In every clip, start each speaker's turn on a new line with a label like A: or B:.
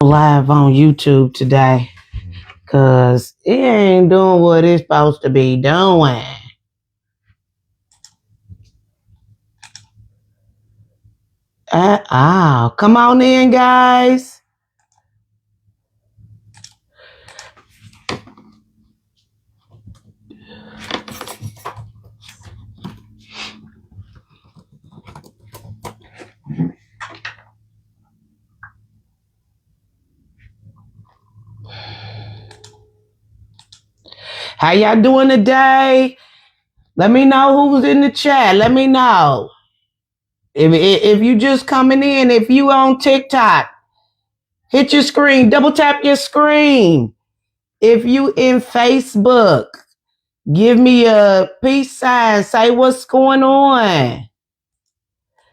A: Live on YouTube today because it ain't doing what it's supposed to be doing. Come on in, guys. How y'all doing today? Let me know who's in the chat. Let me know. If you just coming in, if you on TikTok, hit your screen, double tap your screen. If you in Facebook, give me a peace sign, say what's going on.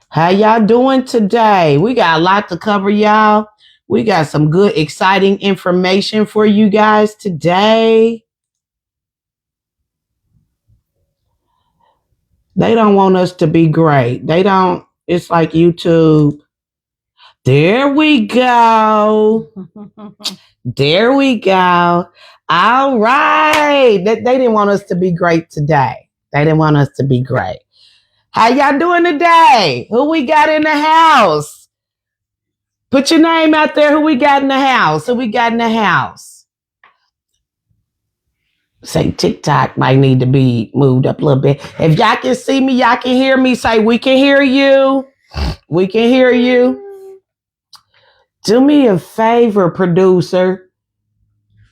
A: How y'all doing today? We got a lot to cover, y'all. We got some good, exciting information for you guys today. They don't want us to be great. They don't. It's like YouTube. There we go. There we go. All right. They didn't want us to be great today. They didn't want us to be great. How y'all doing today? Who we got in the house? Put your name out there. Who we got in the house? Who we got in the house? Say TikTok might need to be moved up a little bit. If y'all can see me, y'all can hear me. Say we can hear you. We can hear you. Do me a favor, producer.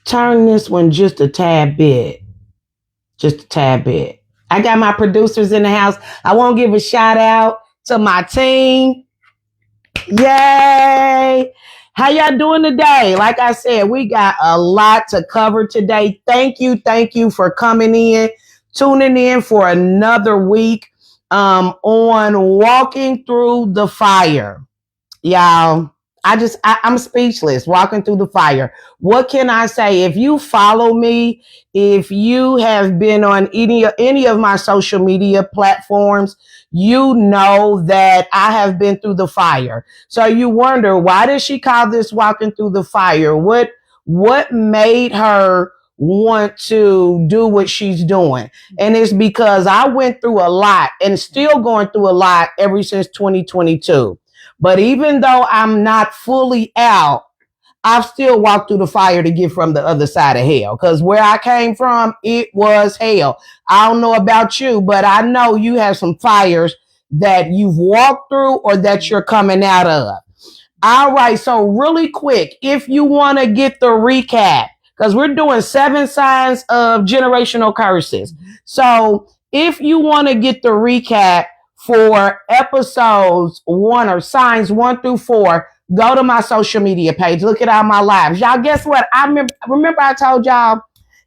A: Turn this one just a tad bit. Just a tad bit. I got my producers in the house. I want to give a shout out to my team. Yay! How y'all doing today? Like I said, we got a lot to cover today. Thank you for coming in, tuning in for another week on Walking Through the Fire. Y'all, I'm speechless walking through the fire. What can I say? If you follow me, if you have been on any of my social media platforms, you know that I have been through the fire. So you wonder, why does she call this walking through the fire? What made her want to do what she's doing? And it's because I went through a lot and still going through a lot ever since 2022. But even though I'm not fully out, I've still walked through the fire to get from the other side of hell. Because where I came from, it was hell. I don't know about you, but I know you have some fires that you've walked through or that you're coming out of. All right, so really quick, if you want to get the recap, because we're doing 7 signs of generational curses. So if you want to get the recap for episodes 1 or signs 1 through 4, go to my social media page. Look at all my lives. Y'all, guess what? I remember I told y'all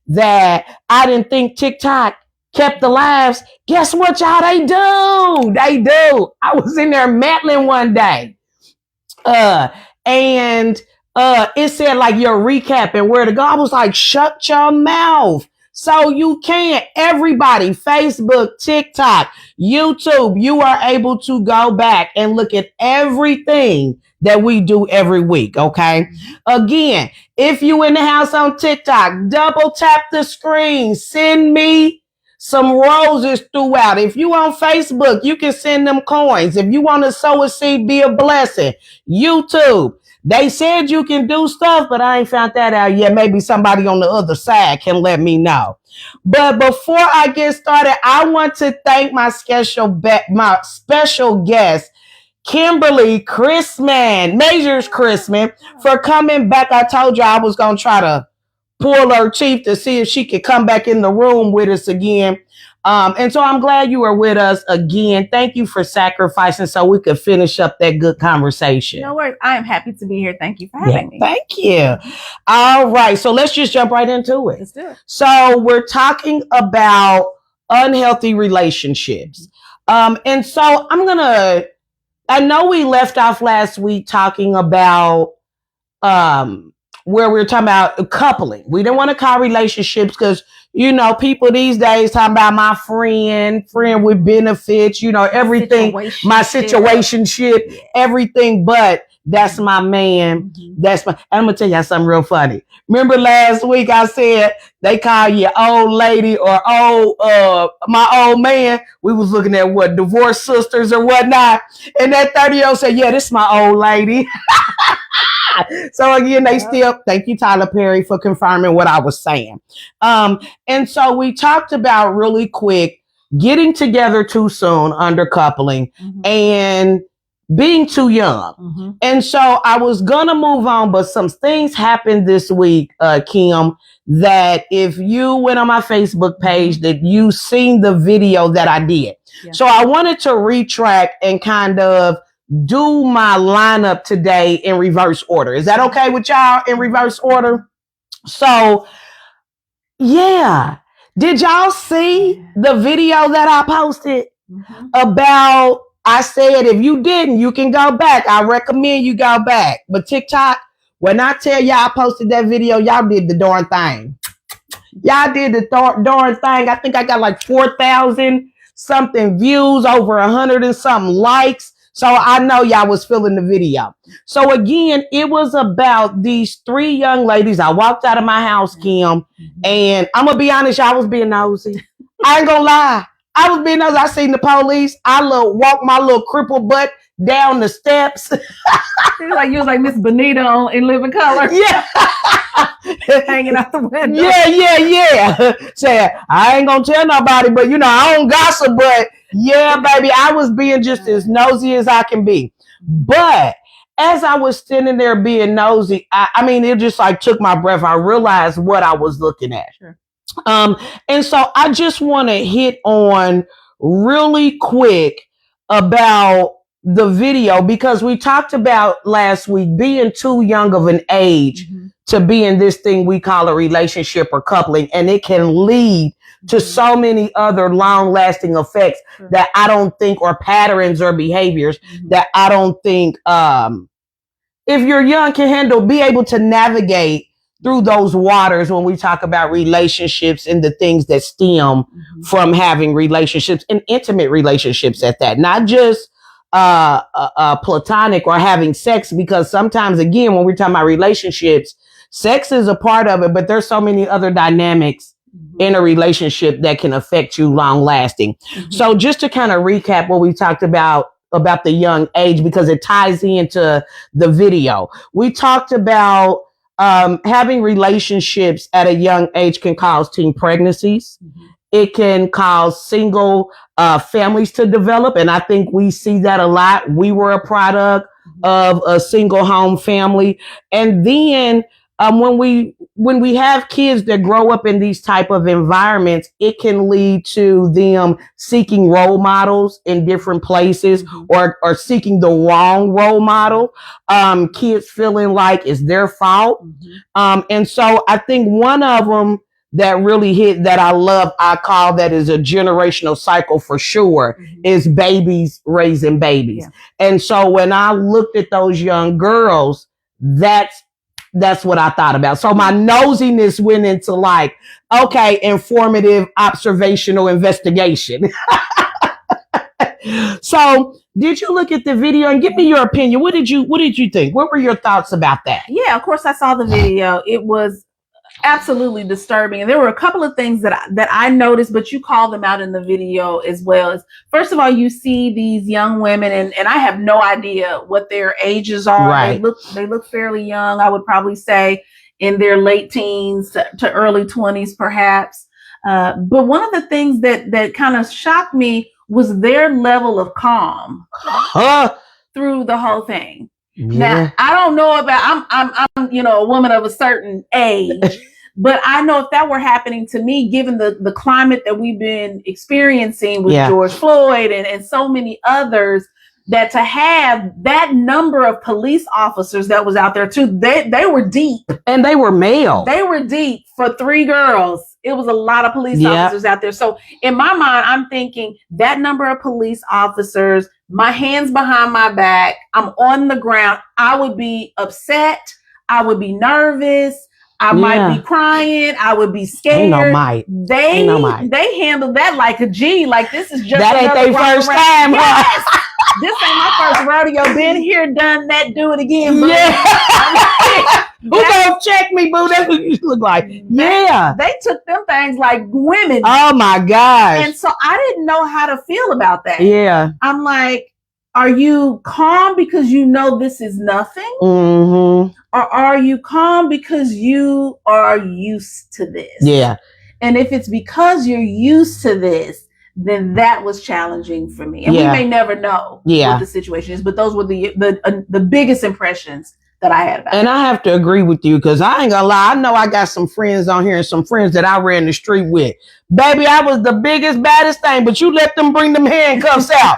A: that I didn't think TikTok kept the lives. Guess what, y'all? They do. They do. I was in there meddling one day. And it said like your recap and where to go. I was like, shut your mouth. So you can't. Everybody, Facebook, TikTok, YouTube, you are able to go back and look at everything that we do every week. Okay. Again, if you in the house on TikTok, double tap the screen, send me some roses throughout. If you on Facebook, you can send them coins. If you want to sow a seed, be a blessing. YouTube, they said you can do stuff, but I ain't found that out yet. Maybe somebody on the other side can let me know. But before I get started, I want to thank my special guest, Kimberly Chrisman, Majors Chrisman, for coming back. I told you I was going to try to pull her teeth to see if she could come back in the room with us again. And so I'm glad you are with us again. Thank you for sacrificing so we could finish up that good conversation.
B: No worries. I am happy to be here. Thank you for having me.
A: Thank you. All right. So let's just jump right into it.
B: Let's do it.
A: So we're talking about unhealthy relationships. And so I know we left off last week talking about where we were talking about coupling. We didn't want to call relationships because, you know, people these days talking about my friend with benefits, you know, everything, my situationship, everything but That's my man.
B: Mm-hmm.
A: I'm gonna tell y'all something real funny. Remember last week I said they call you old lady or my old man. We was looking at what, divorced sisters or whatnot. And that 30-year-old said, yeah, this is my old lady. So again, they still, thank you, Tyler Perry, for confirming what I was saying. And so we talked about really quick getting together too soon, undercoupling, and being too young. And so I was gonna move on, but some things happened this week, Kim, that if you went on my Facebook page, that you seen the video that I did. Yeah. So I wanted to retract and kind of do my lineup today in reverse order. Is that okay with y'all in reverse order? So yeah. Did y'all see the video that I posted about, I said, if you didn't, you can go back. I recommend you go back. But TikTok, when I tell y'all I posted that video, y'all did the darn thing. Y'all did the darn thing. I think I got like 4,000 something views, over 100 and something likes. So I know y'all was feeling the video. So again, it was about these 3 young ladies. I walked out of my house, Kim, and I'm gonna be honest, y'all was being nosy. I ain't gonna lie. I was being nosy. I seen the police. I walked my little crippled butt down the steps.
B: Like you was like Miss Bonita in Living Color.
A: Yeah.
B: Hanging out the window.
A: Yeah. Said, I ain't gonna tell nobody, but I don't gossip, but yeah, baby, I was being just as nosy as I can be. But as I was standing there being nosy, I mean, it just like took my breath. I realized what I was looking at.
B: Sure.
A: And so I just want to hit on really quick about the video, because we talked about last week being too young of an age to be in this thing we call a relationship or coupling, and it can lead to so many other long-lasting effects that I don't think, or patterns or behaviors that I don't think, if you're young, can handle, be able to navigate through those waters when we talk about relationships and the things that stem from having relationships and intimate relationships at that, not just platonic or having sex, because sometimes, again, when we're talking about relationships, sex is a part of it, but there's so many other dynamics in a relationship that can affect you long lasting. So just to kind of recap what we talked about the young age, because it ties into the video, we talked about having relationships at a young age can cause teen pregnancies. It can cause single families to develop. And I think we see that a lot. We were a product of a single home family. And then when we have kids that grow up in these type of environments, it can lead to them seeking role models in different places or seeking the wrong role model. Kids feeling like it's their fault. And so I think one of them that really hit that I love, I call that is a generational cycle for sure, is babies raising babies. Yeah. And so when I looked at those young girls, that's what I thought about. So my nosiness went into like, okay, informative, observational investigation. So did you look at the video and give me your opinion? What did you think? What were your thoughts about that?
B: Yeah, of course I saw the video. It was absolutely disturbing. And there were a couple of things that I noticed, but you called them out in the video as well. First of all, you see these young women, and I have no idea what their ages are. Right. They look fairly young. I would probably say in their late teens to early 20s, perhaps. But one of the things that kind of shocked me was their level of calm through the whole thing. Yeah. Now, I don't know about, I'm a woman of a certain age, but I know if that were happening to me, given the climate that we've been experiencing with George Floyd and so many others, that to have that number of police officers that was out there too, they were deep. And they were male. They were deep for 3 girls. It was a lot of police officers out there. So in my mind, I'm thinking that number of police officers, my hands behind my back, I'm on the ground. I would be upset. I would be nervous. I might be crying. I would be scared. They handled that like a G. Like this is just
A: that ain't their first time.
B: Yes. This ain't my first rodeo. Been here, done that, do it again. Boo.
A: Yeah. Who gonna check me, boo? That's what you look like. Yeah.
B: They took them things like women.
A: Oh my gosh.
B: And so I didn't know how to feel about that.
A: Yeah.
B: I'm like, are you calm because you know this is nothing?
A: Mm-hmm.
B: Or are you calm because you are used to this?
A: Yeah.
B: And if it's because you're used to this, then that was challenging for me. And we may never know what the situation is, but those were the biggest impressions that I had about it.
A: And I have to agree with you because I ain't gonna lie. I know I got some friends on here and some friends that I ran the street with. Baby, I was the biggest, baddest thing, but you let them bring them handcuffs out.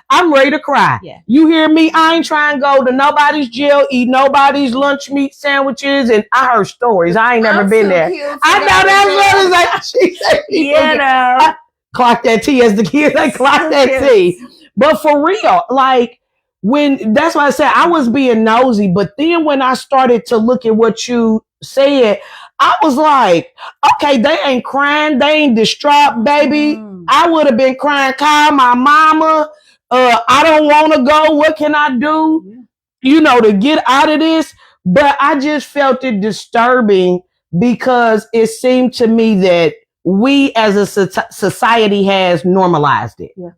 A: I'm ready to cry.
B: Yeah.
A: You hear me? I ain't trying to go to nobody's jail, eat nobody's lunch meat sandwiches, and I heard stories. I ain't never been there. I know that's what it's like. She said,
B: you know,
A: clock that T as the kids. They clock that T. But for real, like, that's why I said I was being nosy, but then when I started to look at what you said, I was like, okay, they ain't crying, they ain't distraught, baby. I would have been crying, call my mama. I don't want to go. What can I do? You know, to get out of this. But I just felt it disturbing because it seemed to me that we as a society has normalized it.
B: Yeah.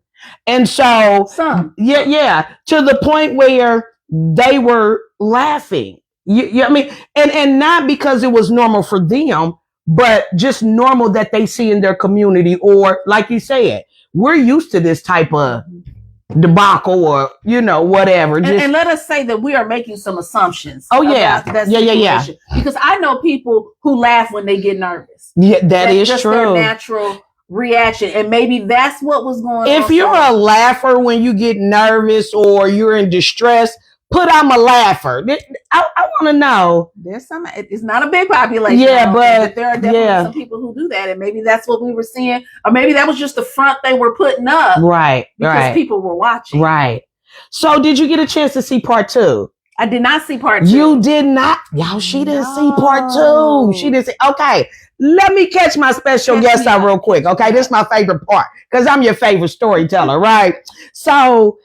A: And so, to the point where they were laughing. I mean, and not because it was normal for them, but just normal that they see in their community, or like you said, we're used to this type of debacle, or whatever.
B: And let us say that we are making some assumptions.
A: Oh yeah,
B: yeah. Because I know people who laugh when they get nervous.
A: Yeah, that is
B: just
A: true.
B: Their natural reaction, and maybe that's what was going on.
A: If you're a laugher when you get nervous or you're in distress, put I'm a laugher. I want to know.
B: There's some. It's not a big population.
A: Yeah, but
B: there are definitely some people who do that, and maybe that's what we were seeing, or maybe that was just the front they were putting up,
A: right?
B: Because people were watching,
A: right? So, did you get a chance to see part 2?
B: I did not see part 2.
A: You did not, y'all. She didn't see part 2. She didn't see. Okay. Let me catch my special guest out real quick. Okay. This is my favorite part because I'm your favorite storyteller, right? So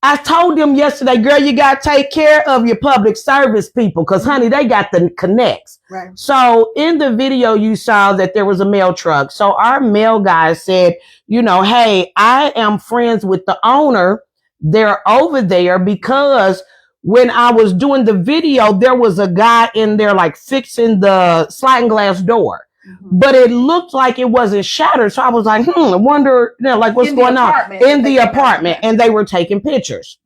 A: I told them yesterday, girl, you got to take care of your public service people because, honey, they got the connects.
B: Right.
A: So in the video, you saw that there was a mail truck. So our mail guy said, hey, I am friends with the owner. They're over there because when I was doing the video, there was a guy in there like fixing the sliding glass door, but it looked like it wasn't shattered. So I was like, I wonder, like what's going on in the apartment, and they were taking pictures.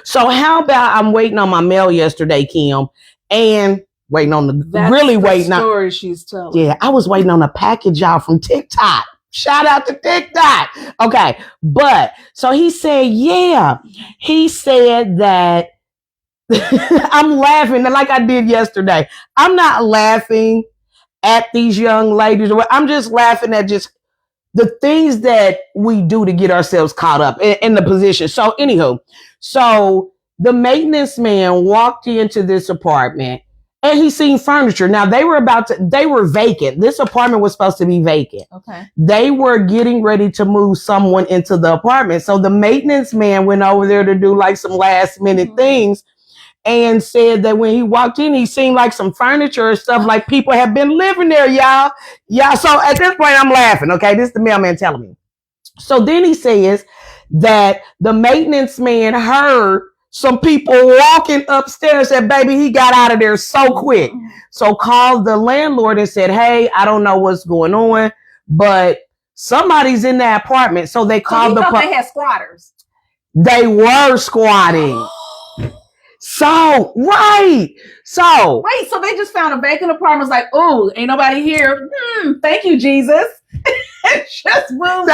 A: So how about I'm waiting on my mail yesterday, Kim, and waiting on the
B: story she's telling.
A: Yeah, I was waiting on a package out from TikTok. Shout out to TikTok. Okay, but so he said that. I'm laughing like I did yesterday. I'm not laughing at these young ladies. I'm just laughing at just the things that we do to get ourselves caught up in the position. So anywho, so the maintenance man walked into this apartment and he seen furniture. Now they were vacant. This apartment was supposed to be vacant.
B: Okay.
A: They were getting ready to move someone into the apartment. So the maintenance man went over there to do like some last minute things. And said that when he walked in, he seen like some furniture and stuff, like people have been living there, y'all. So at this point, I'm laughing. Okay, this is the mailman telling me. So then he says that the maintenance man heard some people walking upstairs. Said, baby, he got out of there so quick. So called the landlord and said, hey, I don't know what's going on, but somebody's in that apartment. So they called
B: they had squatters.
A: They were squatting. So, right. So.
B: Wait, so they just found a vacant apartment. It's like, oh, ain't nobody here. Thank you, Jesus. Just moved.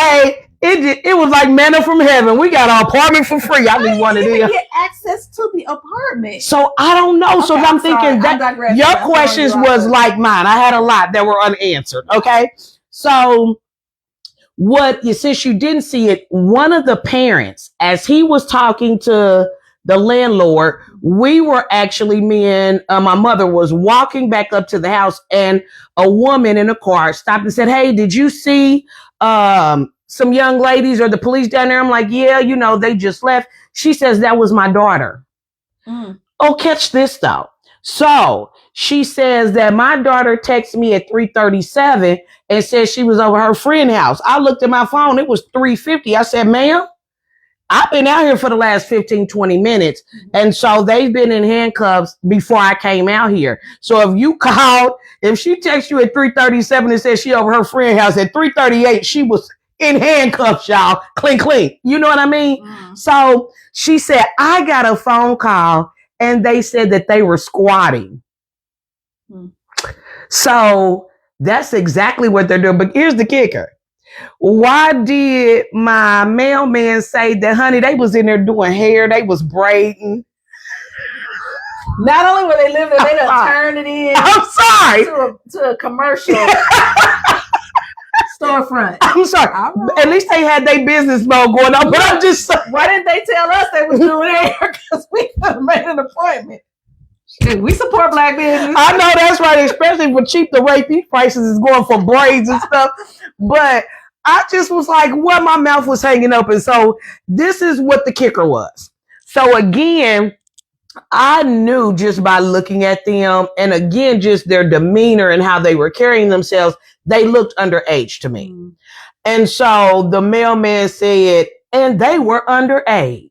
A: It was like manna from heaven. We got an apartment for free. I need one of these.
B: Get access to the apartment.
A: So, I don't know. Okay, so, I'm thinking that your questions was like mine. I had a lot that were unanswered. Okay. So, since you didn't see it, one of the parents, as he was talking to the landlord, we were actually, me and my mother was walking back up to the house, and a woman in a car stopped and said, hey, did you see some young ladies or the police down there? I'm like, yeah, you know, they just left. She says, that was my daughter. Oh, catch this though. So she says that my daughter texted me at 3:37 and said she was over her friend's house. I looked at my phone. It was 3:50. I said, ma'am, I've been out here for the last 15, 20 minutes. And so they've been in handcuffs before I came out here. So if you called, if she texted you at 3:37 and said she over her friend's house at 3:38, she was in handcuffs, y'all. Clink, clink. You know what I mean? So she said, I got a phone call and they said that they were squatting. So that's exactly what they're doing. But here's the kicker. Why did my mailman say that, honey, they was in there doing hair, they was braiding?
B: Not only were they living there, they done turned it in.
A: I'm sorry.
B: To a commercial storefront.
A: I'm sorry. At least they had their business mode going on. But I'm just saying.
B: Why didn't they tell us they was doing hair? Because we could have made an appointment. We support black business.
A: I know that's right, especially for cheap. The way these prices is going for braids and stuff. But I just was like, well, my mouth was hanging open. So this is what the kicker was. So again, I knew just by looking at them, and again, just their demeanor and how they were carrying themselves, they looked underage to me. And so the mailman said, and they were underage.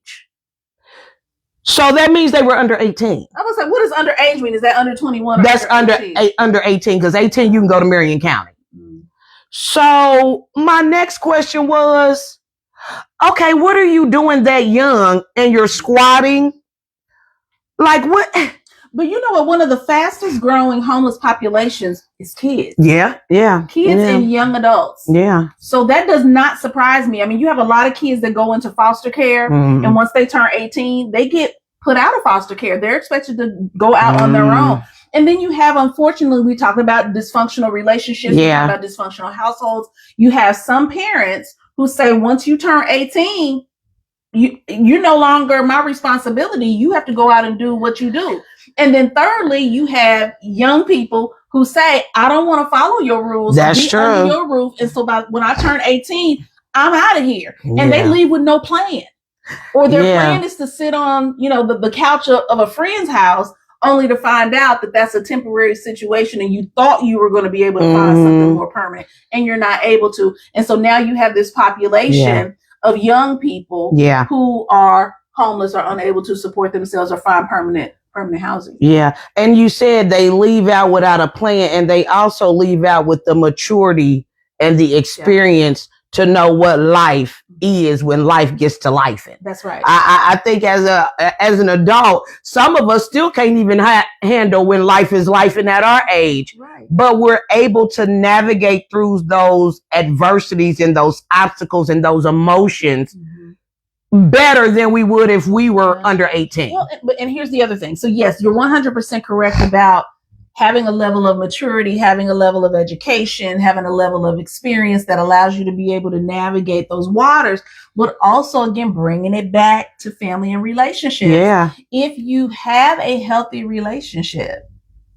A: So that means they were under 18.
B: I was like, what does underage mean? Is that under 21? Or
A: that's under 18, because 18 you can go to Marion County. So my next question was, okay, what are you doing that young and you're squatting? Like what?
B: But you know what? One of the fastest growing homeless populations is kids.
A: Yeah.
B: Kids and young adults.
A: Yeah.
B: So that does not surprise me. I mean, you have a lot of kids that go into foster care, and once they turn 18, they get put out of foster care. They're expected to go out on their own. And then you have, unfortunately, we talked about dysfunctional relationships, we talked about dysfunctional households. You have some parents who say, once you turn 18, you're no longer my responsibility. You have to go out and do what you do. And then thirdly, you have young people who say, I don't want to follow your rules.
A: That's true.
B: Under your roof. And so when I turn 18, I'm out of here. And they leave with no plan. Or their plan is to sit on, the couch of a friend's house, only to find out that that's a temporary situation and you thought you were going to be able to find something more permanent and you're not able to. And so now you have this population of young people who are homeless or unable to support themselves or find permanent housing. Yeah.
A: And you said they leave out without a plan, and they also leave out with the maturity and the experience to know what life is when life gets to life.
B: That's right.
A: I think as an adult, some of us still can't even handle when life is life and at our age.
B: Right.
A: But we're able to navigate through those adversities and those obstacles and those emotions better than we would if we were under 18.
B: Well, and here's the other thing. So yes, you're 100% correct about having a level of maturity, having a level of education, having a level of experience that allows you to be able to navigate those waters, but also, again, bringing it back to family and relationships.
A: Yeah.
B: If you have a healthy relationship,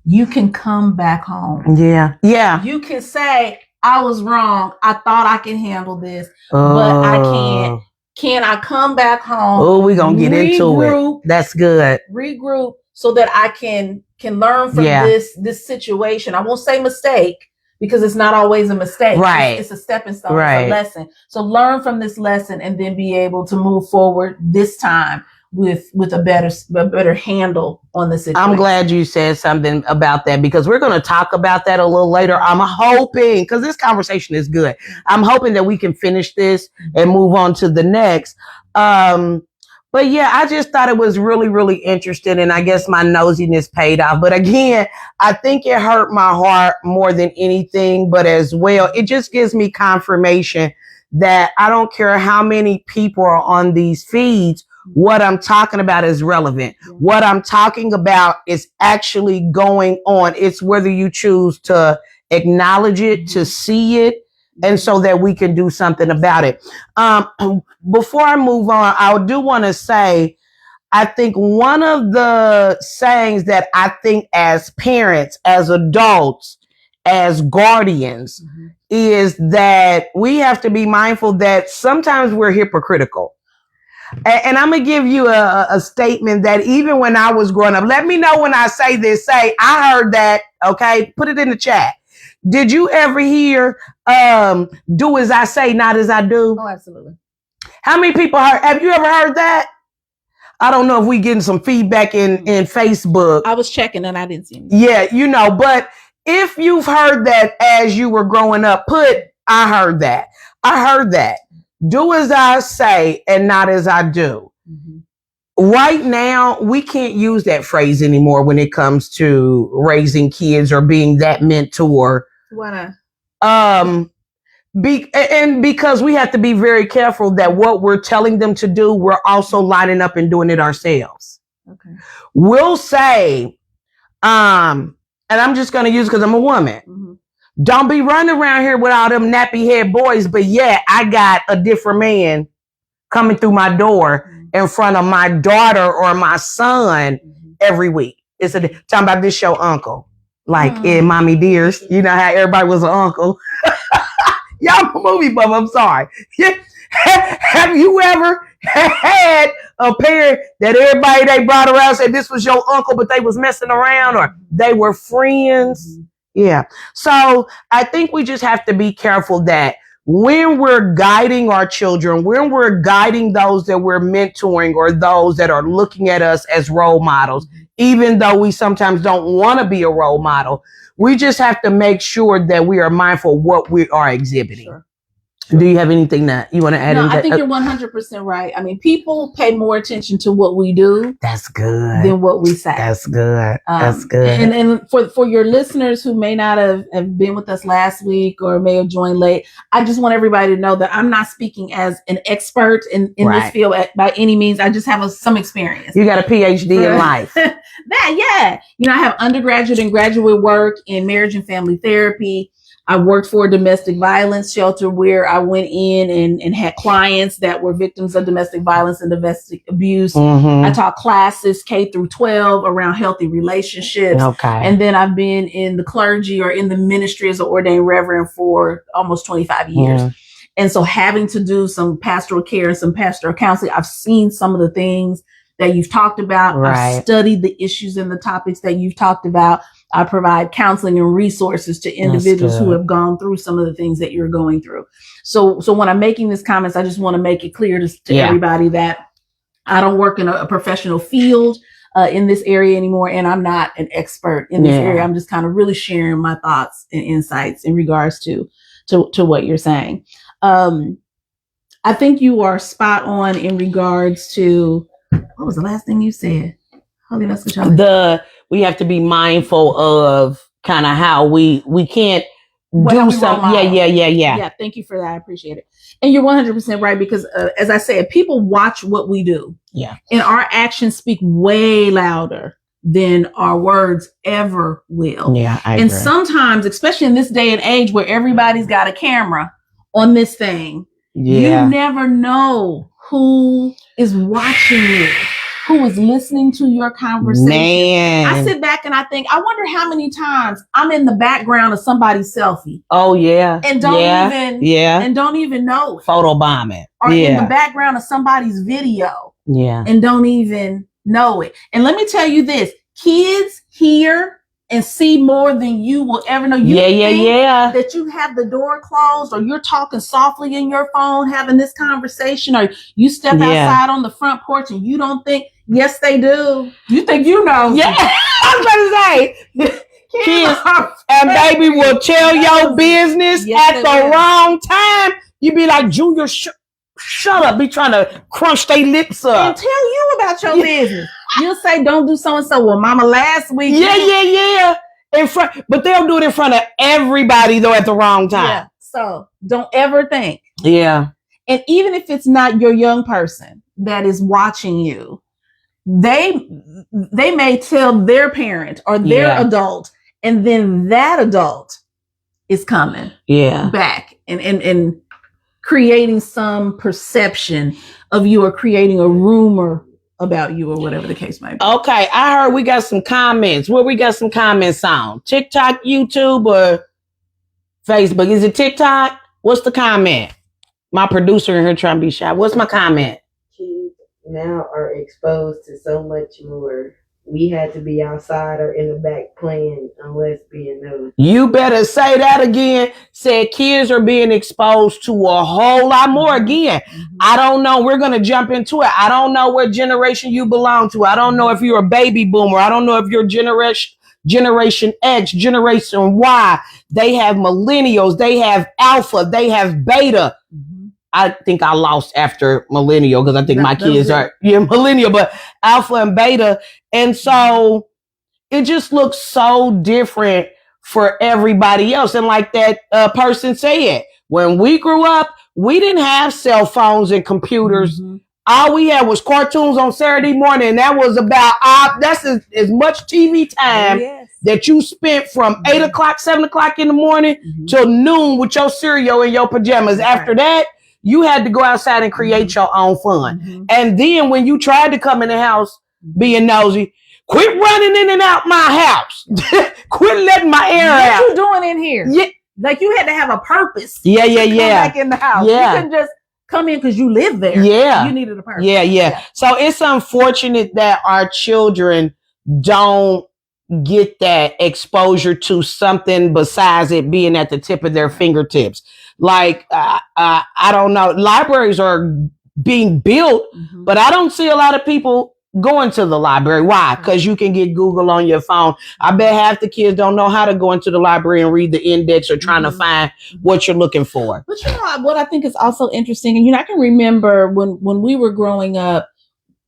B: you can come back home.
A: Yeah. Yeah.
B: You can say, I was wrong. I thought I could handle this, but I can't. Can I come back home?
A: Oh, we're going to get into it. That's good.
B: Regroup so that I can learn from this situation. I won't say mistake because it's not always a mistake.
A: Right.
B: It's a stepping stone. It's a lesson. So learn from this lesson and then be able to move forward this time with a better handle on the situation.
A: I'm glad you said something about that, because we're going to talk about that a little later. I'm hoping, because this conversation is good, I'm hoping that we can finish this and move on to the next. But yeah, I just thought it was really, really interesting. And I guess my nosiness paid off. But again, I think it hurt my heart more than anything. But as well, it just gives me confirmation that I don't care how many people are on these feeds, what I'm talking about is relevant. What I'm talking about is actually going on. It's whether you choose to acknowledge it, to see it, and so that we can do something about it. Before I move on, I do want to say, I think one of the sayings that I think as parents, as adults, as guardians is that we have to be mindful that sometimes we're hypocritical. And I'm going to give you a statement that even when I was growing up, let me know when I say this, say, I heard that, okay? Put it in the chat. Did you ever hear, do as I say, not as I do?
B: Oh, absolutely.
A: How many people have you ever heard that? I don't know if we getting some feedback in Facebook.
B: I was checking and I didn't see anything.
A: Yeah, but if you've heard that as you were growing up, I heard that. I heard that. Do as I say and not as I do. Right now, we can't use that phrase anymore when it comes to raising kids or being that mentor.
B: Why not?
A: Because we have to be very careful that what we're telling them to do, we're also lining up and doing it ourselves.
B: Okay.
A: We'll say, and I'm just going to use it because I'm a woman. Don't be running around here with all them nappy head boys, but yeah, I got a different man coming through my door in front of my daughter or my son every week. It's talking about this show, Uncle. Like in Mommy Dearest, you know how everybody was an uncle. Y'all a movie buff, I'm sorry. Have you ever had a parent that everybody they brought around said this was your uncle, but they was messing around or they were friends? Yeah. So I think we just have to be careful that when we're guiding our children, when we're guiding those that we're mentoring or those that are looking at us as role models, even though we sometimes don't want to be a role model, we just have to make sure that we are mindful of what we are exhibiting. Sure. Do you have anything that you want to add?
B: No, I think you're 100% right. I mean, people pay more attention to what we do.
A: That's good.
B: Than what we say.
A: That's good. That's good.
B: And for your listeners who may not have been with us last week or may have joined late, I just want everybody to know that I'm not speaking as an expert in this field by any means. I just have some experience.
A: You got a PhD in life.
B: Yeah. You know, I have undergraduate and graduate work in marriage and family therapy. I worked for a domestic violence shelter where I went in and had clients that were victims of domestic violence and domestic abuse. I taught classes K through 12 around healthy relationships.
A: Okay.
B: And then I've been in the clergy or in the ministry as an ordained reverend for almost 25 years. And so having to do some pastoral care and some pastoral counseling, I've seen some of the things that you've talked about. I've studied the issues and the topics that you've talked about. I provide counseling and resources to individuals who have gone through some of the things that you're going through. So when I'm making these comments, I just want to make it clear to everybody that I don't work in a professional field in this area anymore, and I'm not an expert in this area. I'm just kind of really sharing my thoughts and insights in regards to what you're saying. I think you are spot on in regards to, what was the last thing you said? We have to be mindful of kind of how we can't do something. Yeah. Thank you for that. I appreciate it. And you're 100% right, because as I said, people watch what we do.
A: Yeah.
B: And our actions speak way louder than our words ever will.
A: Yeah, I
B: agree.
A: And
B: sometimes, especially in this day and age where everybody's got a camera on this thing, you never know who is watching you, who is listening to your conversation.
A: Man.
B: I sit back and I think, I wonder how many times I'm in the background of somebody's selfie.
A: Oh yeah.
B: And don't even know it.
A: Photobombing.
B: Or in the background of somebody's video.
A: Yeah.
B: And don't even know it. And let me tell you this, kids hear and see more than you will ever know. You think that you have the door closed, or you're talking softly in your phone, having this conversation, or you step outside on the front porch and you don't think. Yes, they do. You think you know?
A: Yeah, I was about to say, kids and baby will tell your business at the wrong time. You be like, Junior, shut up. Be trying to crunch their lips up
B: and tell you about your business. You'll say, don't do so and so. Well, Mama, last week.
A: Yeah. In front, but they'll do it in front of everybody though at the wrong time.
B: Yeah. So don't ever think.
A: Yeah.
B: And even if it's not your young person that is watching you, they may tell their parent or their adult, and then that adult is coming back and creating some perception of you, or creating a rumor about you, or whatever the case might be.
A: Okay, I heard we got some comments. Where we got some comments on? TikTok, YouTube, or Facebook. Is it TikTok? What's the comment? My producer in here trying to be shy. What's my comment?
C: Kids now are exposed to so much more. We had to be outside or in the back playing unless being known.
A: You better say that again. Said kids are being exposed to a whole lot more. Again, I don't know. We're going to jump into it. I don't know what generation you belong to. I don't know if you're a baby boomer. I don't know if you're Generation X, Generation Y. They have millennials. They have alpha. They have beta. I think I lost after millennial because I think my kids are millennial, but alpha and beta. And so it just looks so different for everybody else. And like that person said, when we grew up, we didn't have cell phones and computers. All we had was cartoons on Saturday morning. And that was about, that's as much TV time that you spent from 8 o'clock, 7 o'clock in the morning till noon with your cereal and your pajamas. After that, you had to go outside and create your own fun. And then when you tried to come in the house being nosy, quit running in and out my house. Quit letting my air out.
B: What you doing in here?
A: Yeah.
B: Like you had to have a purpose.
A: Yeah.
B: Come back in the house.
A: Yeah.
B: You couldn't just come in because you live there.
A: Yeah.
B: You needed a purpose.
A: Yeah. So it's unfortunate that our children don't get that exposure to something besides it being at the tip of their fingertips. Like, I don't know. Libraries are being built, but I don't see a lot of people going to the library. Why? Because you can get Google on your phone. I bet half the kids don't know how to go into the library and read the index or trying to find what you're looking for.
B: But you know what I think is also interesting, and I can remember when we were growing up,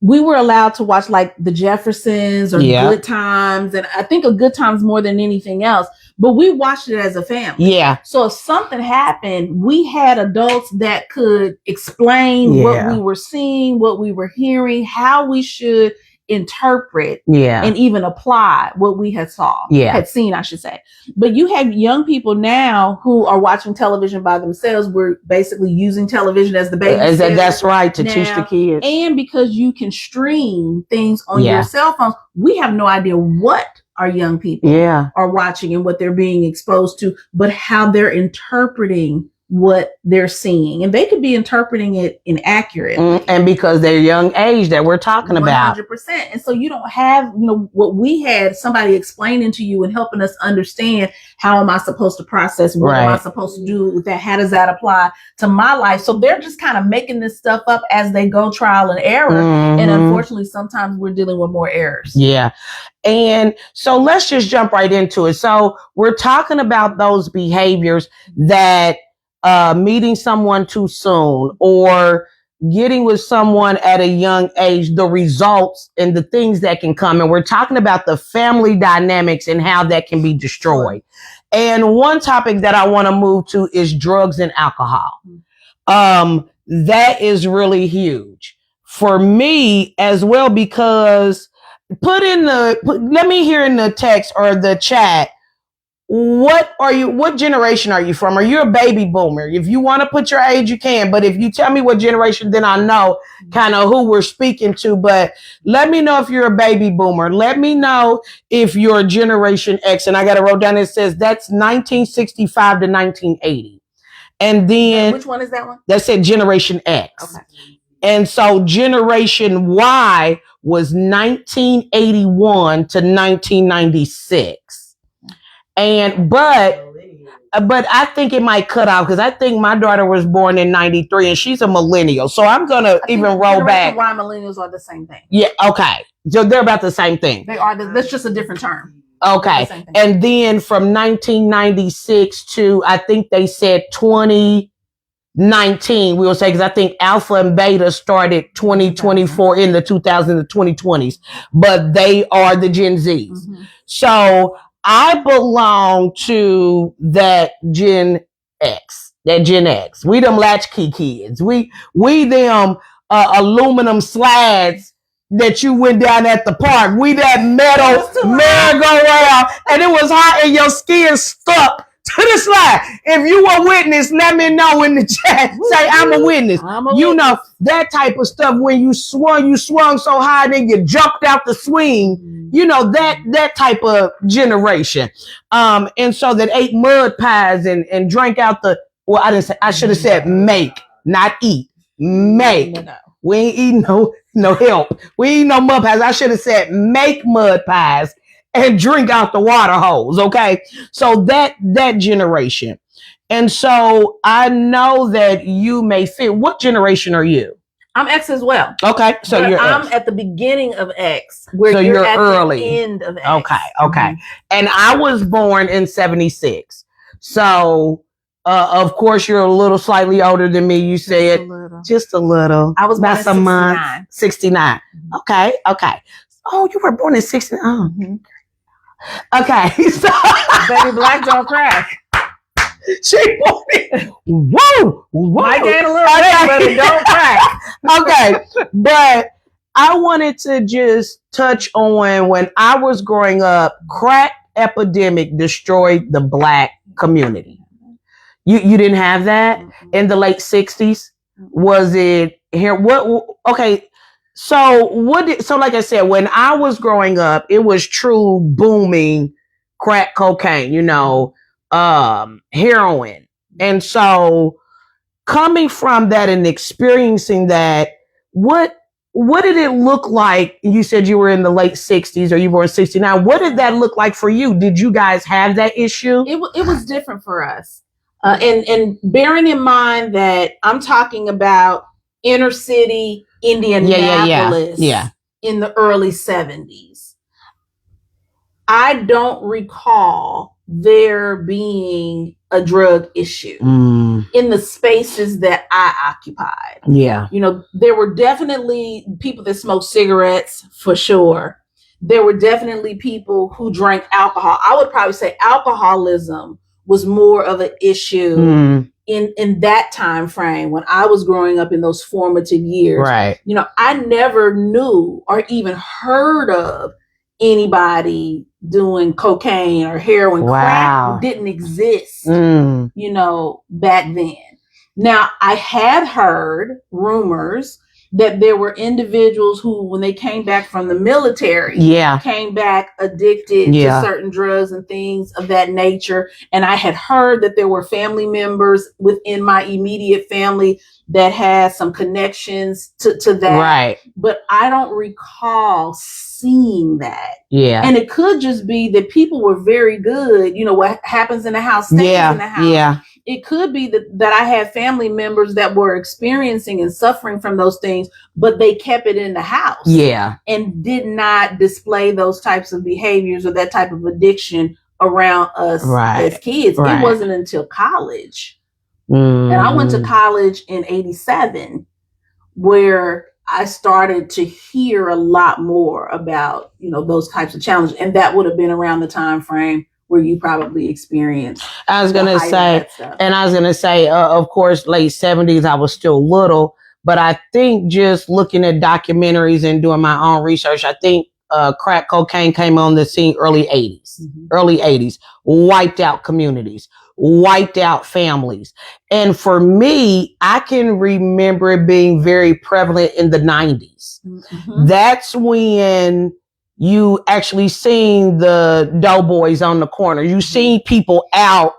B: we were allowed to watch like the Jeffersons or Good Times, and I think of Good Times more than anything else. But we watched it as a family. Yeah. So if something happened, we had adults that could explain what we were seeing, what we were hearing, how we should interpret and even apply what we had seen, I should say. But you have young people now who are watching television by themselves. We're basically using television as the babysitter.
A: That's right, to teach the kids.
B: And because you can stream things on your cell phones, we have no idea what our young people are watching and what they're being exposed to, but how they're interpreting what they're seeing. And they could be interpreting it inaccurately.
A: And because they're young age that we're talking about.
B: 100%. And so you don't have, what we had, somebody explaining to you and helping us understand, how am I supposed to process? What am I supposed to do with that? How does that apply to my life? So they're just kind of making this stuff up as they go, trial and error. And unfortunately, sometimes we're dealing with more errors.
A: Yeah. And so let's just jump right into it. So we're talking about those behaviors that meeting someone too soon or getting with someone at a young age, the results and the things that can come. And we're talking about the family dynamics and how that can be destroyed. And one topic that I want to move to is drugs and alcohol. That is really huge for me as well, because let me hear in the text or the chat, what generation are you from? Are you a baby boomer? If you want to put your age, you can. But if you tell me what generation, then I know kind of who we're speaking to. But let me know if you're a baby boomer. Let me know if you're Generation X. And I got it wrote down. It says that's 1965 to 1980. And then
B: which one is that one?
A: That said Generation X.
B: Okay.
A: And so Generation Y was 1981 to 1996. But I think it might cut off because I think my daughter was born in 93 and she's a millennial. So I'm going to even roll back.
B: Why millennials are the same thing.
A: Yeah. Okay. So they're about the same thing.
B: They are. That's just a different term.
A: Okay. And then from 1996 to, I think they said 2019, we will say, because I think Alpha and Beta started 2024 in the 2000s and 2020s, but they are the Gen Zs. So I belong to that Gen X. We them latchkey kids. We them aluminum slides that you went down at the park. We that metal merry-go-round, and it was hot and your skin stuck to the slide. If you a witness, let me know in the chat. Say I'm a witness. You know, that type of stuff when you swung so high, then you jumped out the swing. You know, that type of generation. And so that ate mud pies and drank out the, well, I should have said make, not eat. Make.
B: No.
A: We ain't eating no help. We ain't no mud pies. I should have said make mud pies and drink out the water hose. Okay. So that generation. And so I know that you may fit. What generation are you?
B: I'm X as well.
A: Okay. So
B: but
A: you're
B: I'm
A: X.
B: at the beginning of X, where
A: So
B: you're
A: you're
B: at
A: early.
B: the end of X.
A: Okay. And I was born in 76. So of course you're a little slightly older than me. You said just a little.
B: I was born
A: about
B: in
A: some
B: 69.
A: months. 69. Okay. Oh, you were born in 69. Oh. Okay. So
B: Baby Black don't crack.
A: she wanted, whoa.
B: Might gain a little bit, but it don't crack.
A: Okay. But I wanted to just touch on when I was growing up, crack epidemic destroyed the Black community. You didn't have that in the late 60s? Was it here? Okay. So like I said, when I was growing up, it was true booming crack cocaine, heroin. And so coming from that and experiencing that, what did it look like? You said you were in the late 60s or you were in 69. What did that look like for you? Did you guys have that issue?
B: It was different for us. And bearing in mind that I'm talking about inner city Indianapolis in the early 70s. I don't recall there being a drug issue in the spaces that I occupied.
A: Yeah.
B: There were definitely people that smoked cigarettes, for sure. There were definitely people who drank alcohol. I would probably say alcoholism was more of an issue in that time frame when I was growing up in those formative years.
A: Right.
B: I never knew or even heard of anybody doing cocaine or heroin.
A: Wow.
B: Crack didn't exist, back then. Now, I had heard rumors that there were individuals who, when they came back from the military, came back addicted to certain drugs and things of that nature. And I had heard that there were family members within my immediate family that had some connections to that.
A: Right.
B: But I don't recall seeing that.
A: Yeah.
B: And it could just be that people were very good. What happens in the house stays in the house.
A: Yeah.
B: It could be that I had family members that were experiencing and suffering from those things, but they kept it in the house.
A: Yeah.
B: And did not display those types of behaviors or that type of addiction around us as kids. It wasn't until college. And I went to college in 87 where I started to hear a lot more about, those types of challenges. And that would have been around the time frame where you probably experienced.
A: I was going to say, of course, late 70s, I was still little, but I think just looking at documentaries and doing my own research, I think crack cocaine came on the scene early 80s, wiped out communities, wiped out families. And for me, I can remember it being very prevalent in the 90s. That's when you actually seen the doughboys on the corner. You seen people out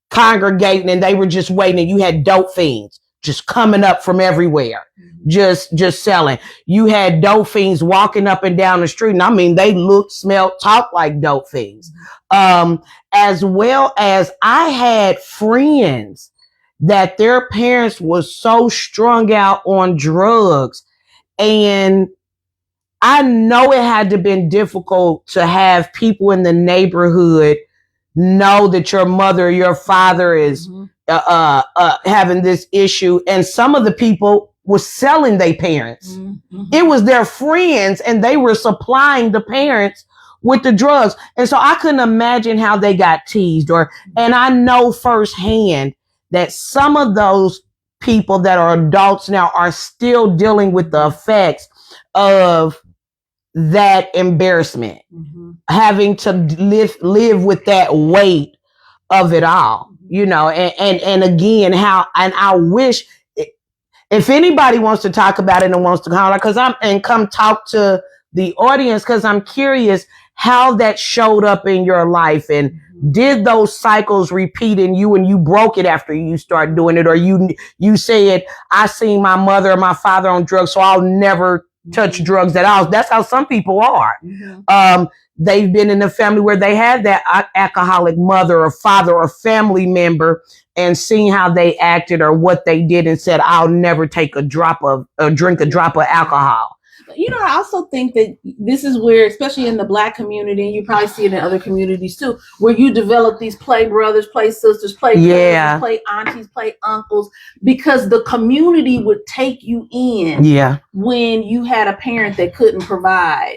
A: congregating and they were just waiting, and you had dope fiends just coming up from everywhere, just selling. You had dope fiends walking up and down the street. And I mean, they looked, smelled, talked like dope fiends. As well as I had friends that their parents was so strung out on drugs, and I know it had to been difficult to have people in the neighborhood know that your mother or your father is having this issue. And some of the people were selling their parents. It was their friends, and they were supplying the parents with the drugs. And so I couldn't imagine how they got teased. And I know firsthand that some of those people that are adults now are still dealing with the effects of that embarrassment, having to live with that weight of it all, you know, and again, how, and I wish if anybody wants to talk about it and wants to call, because come talk to the audience, because I'm curious how that showed up in your life, and did those cycles repeat in you, and you broke it after you started doing it, or you said, I seen my mother or my father on drugs, so I'll never touch drugs at all. That's how some people are. They've been in a family where they had that alcoholic mother or father or family member, and seen how they acted or what they did, and said, I'll never take drink a drop of alcohol.
B: You know, I also think that this is where, especially in the Black community, and you probably see it in other communities too, where you develop these play brothers, play sisters, play cousins, play aunties, play uncles, because the community would take you in when you had a parent that couldn't provide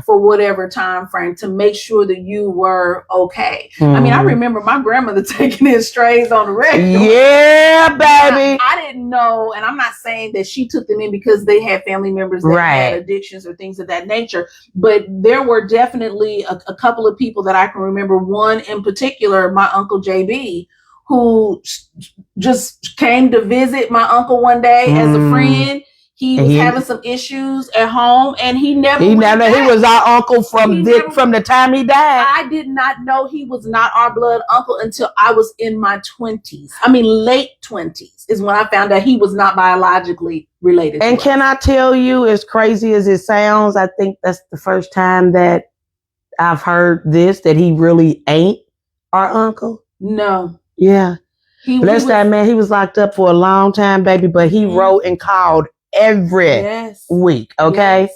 B: for whatever time frame to make sure that you were okay. I mean, I remember my grandmother taking in strays on the regular.
A: Yeah, baby.
B: I didn't know, and I'm not saying that she took them in because they had family members that had addictions or things of that nature, but there were definitely a couple of people that I can remember. One in particular, my uncle JB, who just came to visit my uncle one day as a friend. He was having some issues at home, and he was our uncle from the time he died. I did not know he was not our blood uncle until I was in my 20s. I mean, late 20s is when I found out he was not biologically related.
A: And can I tell you, as crazy as it sounds, I think that's the first time that I've heard this, that he really ain't our uncle.
B: No.
A: Yeah. Bless that man. He was locked up for a long time, baby, but he wrote and called every week. Okay.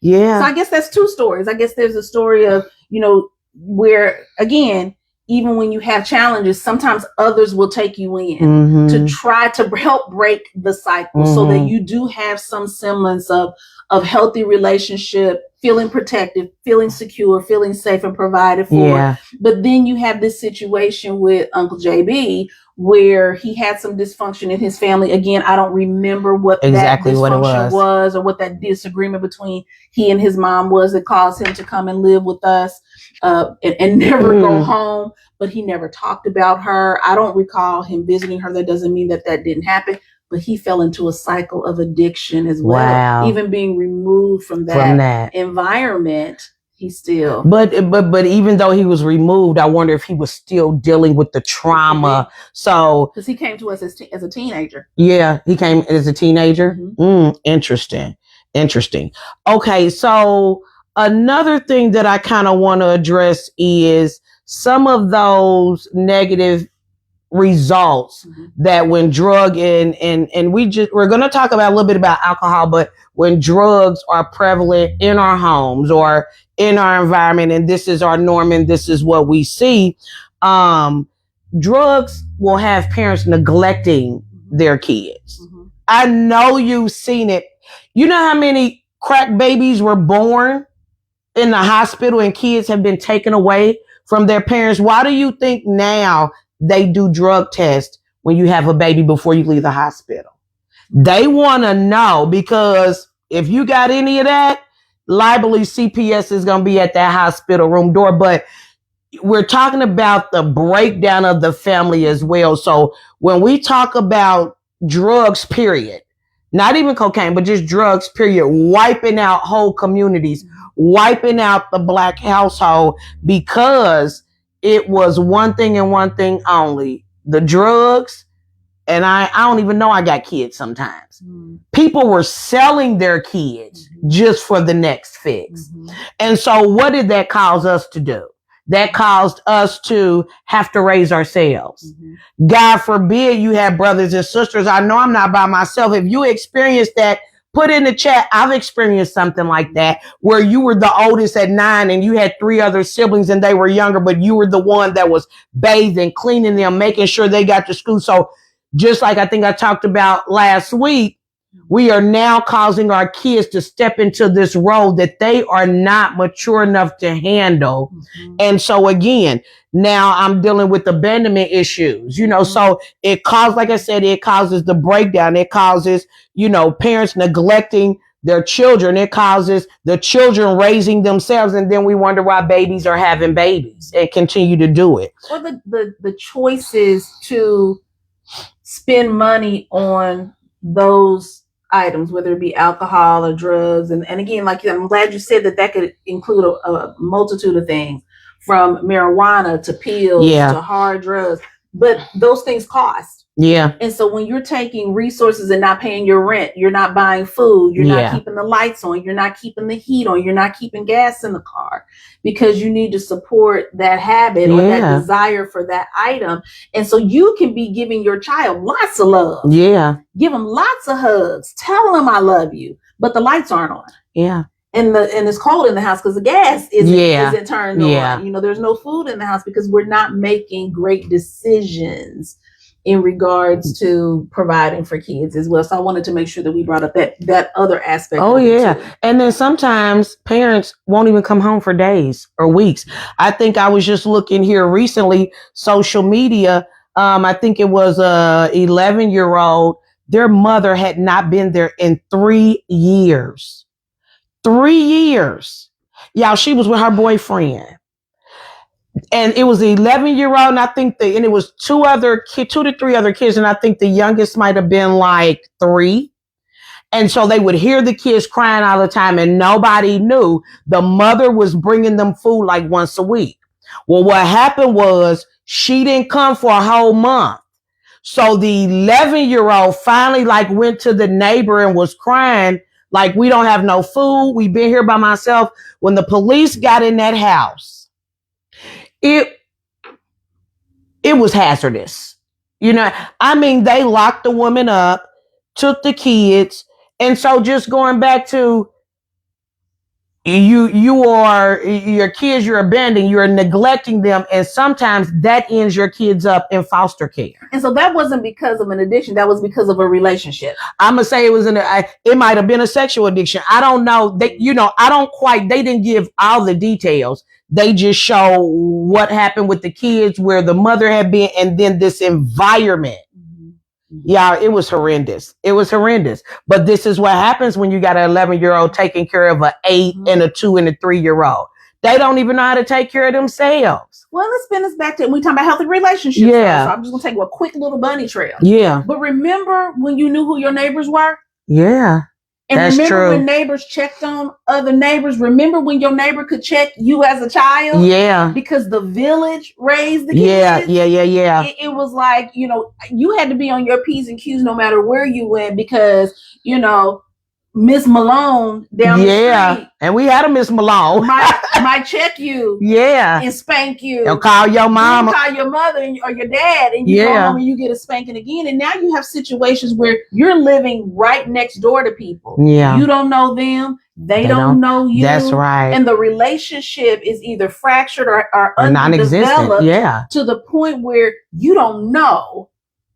A: Yeah.
B: So I guess that's two stories. I guess there's a story of, you know, where, again, even when you have challenges, sometimes others will take you in to try to help break the cycle so that you do have some semblance of healthy relationship, feeling protected, feeling secure, feeling safe and provided for. But then you have this situation with Uncle JB where he had some dysfunction in his family. Again, I don't remember what exactly that dysfunction was or what that disagreement between he and his mom was that caused him to come and live with us and never go home. But he never talked about her. I don't recall him visiting her. That doesn't mean that didn't happen. But he fell into a cycle of addiction as well.
A: Wow.
B: Even being removed from that environment, he still.
A: But even though he was removed, I wonder if he was still dealing with the trauma. So
B: because he came to us as a teenager.
A: Yeah, he came as a teenager. Interesting. Okay, so another thing that I kind of want to address is some of those negative results that when drug and we're going to talk about a little bit about alcohol, but when drugs are prevalent in our homes or in our environment, and this is our norm and this is what we see, drugs will have parents neglecting their kids. I know you've seen it. You know how many crack babies were born in the hospital and kids have been taken away from their parents? Why do you think now they do drug tests when you have a baby before you leave the hospital? They want to know, because if you got any of that, liability CPS is going to be at that hospital room door. But we're talking about the breakdown of the family as well. So when we talk about drugs, period, not even cocaine, but just drugs, period, wiping out whole communities, wiping out the Black household, because it was one thing and one thing only, the drugs. And I don't even know I got kids sometimes. People were selling their kids just for the next fix. And so what did that cause us to do? That caused us to have to raise ourselves. God forbid you have brothers and sisters. I know I'm not by myself. If you experienced that, put in the chat. I've experienced something like that, where you were the oldest at 9 and you had 3 other siblings and they were younger, but you were the one that was bathing, cleaning them, making sure they got to school. So just like I think I talked about last week, we are now causing our kids to step into this role that they are not mature enough to handle. And so again, now I'm dealing with abandonment issues, you know, so it causes, like I said, it causes the breakdown. It causes, you know, parents neglecting their children. It causes the children raising themselves, and then we wonder why babies are having babies and continue to do it.
B: Or the choices to spend money on those items, whether it be alcohol or drugs. And again, like I'm glad you said that could include a multitude of things, from marijuana to pills to hard drugs. But those things cost.
A: Yeah.
B: And so when you're taking resources and not paying your rent, you're not buying food, you're not keeping the lights on, you're not keeping the heat on, you're not keeping gas in the car, because you need to support that habit or that desire for that item. And so you can be giving your child lots of love.
A: Yeah.
B: Give them lots of hugs. Tell them I love you, but the lights aren't on.
A: Yeah.
B: And it's cold in the house because the gas isn't turned on. You know, there's no food in the house because we're not making great decisions in regards to providing for kids as well. So I wanted to make sure that we brought up that other aspect.
A: Oh, yeah. And then sometimes parents won't even come home for days or weeks. I think I was just looking here recently, social media. I think it was a 11-year-old. Their mother had not been there in 3 years. 3 years. Y'all, she was with her boyfriend. And it was the 11-year-old, and I think and it was 2 to 3 other kids, and I think the youngest might have been like 3. And so they would hear the kids crying all the time, and nobody knew. The mother was bringing them food like once a week. Well, what happened was she didn't come for a whole month. So the 11-year-old finally went to the neighbor and was crying like, we don't have no food. We've been here by myself. When the police got in that house, it was hazardous. You know, I mean, they locked the woman up, took the kids. And so just going back to your kids, you're abandoning, you're neglecting them. And sometimes that ends your kids up in foster care.
B: And so that wasn't because of an addiction. That was because of a relationship.
A: I'm going to say it might have been a sexual addiction. I don't know. They didn't give all the details. They just show what happened with the kids, where the mother had been, and then this environment. Yeah, it was horrendous. It was horrendous. But this is what happens when you got an 11-year-old taking care of an 8 and a 2 and a 3-year-old. They don't even know how to take care of themselves.
B: Well, let's spin us back to, we talking about healthy relationships.
A: Yeah.
B: So I'm just going to take a quick little bunny trail.
A: Yeah.
B: But remember when you knew who your neighbors were?
A: Yeah.
B: And
A: that's
B: remember
A: true.
B: when neighbors checked on other neighbors? Remember when your neighbor could check you as a child?
A: Yeah.
B: Because the village raised the kids?
A: Yeah.
B: It was like, you know, you had to be on your P's and Q's no matter where you went, because, you know, Miss Malone down the street.
A: And we had a Miss Malone.
B: might check you.
A: Yeah.
B: And spank you.
A: And call your mama.
B: You call your mother or your dad, and you go home and you get a spanking again. And now you have situations where you're living right next door to people.
A: Yeah.
B: You don't know them. They don't know you.
A: That's right.
B: And the relationship is either fractured or
A: non-existent.
B: Yeah. To the point where you don't know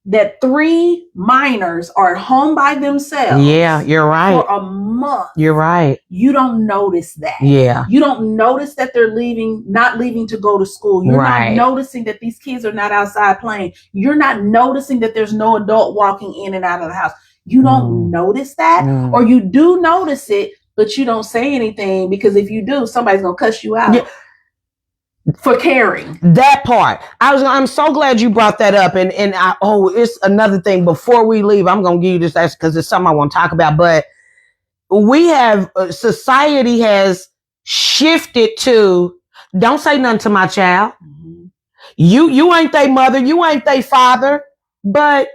B: that 3 minors are at home by themselves.
A: Yeah, you're right.
B: For a month.
A: You're right.
B: You don't notice that.
A: Yeah.
B: You don't notice that they're not leaving to go to school. You're not noticing that these kids are not outside playing. You're not noticing that there's no adult walking in and out of the house. You don't notice that, or you do notice it, but you don't say anything, because if you do, somebody's going to cuss you out. Yeah. For caring.
A: That part. I'm so glad you brought that up. And it's another thing. Before we leave, I'm going to give you this because it's something I want to talk about. But society has shifted to, don't say nothing to my child. Mm-hmm. You ain't their mother. You ain't their father. But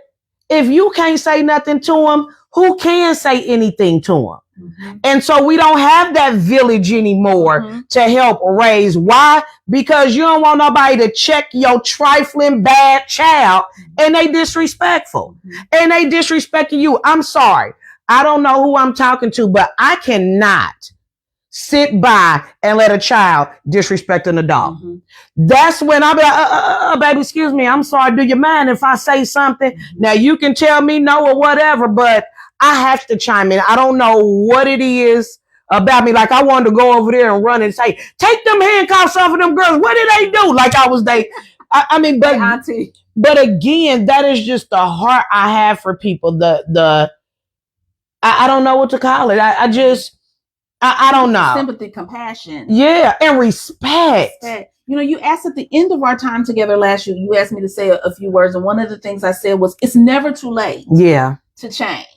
A: if you can't say nothing to them, who can say anything to them? Mm-hmm. And so we don't have that village anymore to help raise. Why? Because you don't want nobody to check your trifling bad child, and they disrespectful, and they disrespecting you. I'm sorry. I don't know who I'm talking to, but I cannot sit by and let a child disrespect an adult. Mm-hmm. That's when I'll be like, baby, excuse me. I'm sorry. Do you mind if I say something? Mm-hmm. Now you can tell me no or whatever, but I have to chime in. I don't know what it is about me. Like, I wanted to go over there and run and say, take them handcuffs off of them girls. What did they do? Like I was but again, that is just the heart I have for people. I don't know what to call it. I don't know.
B: Sympathy, compassion.
A: Yeah, and respect.
B: You know, you asked at the end of our time together last year, you asked me to say a few words. And one of the things I said was, it's never too late
A: Yeah.
B: to change.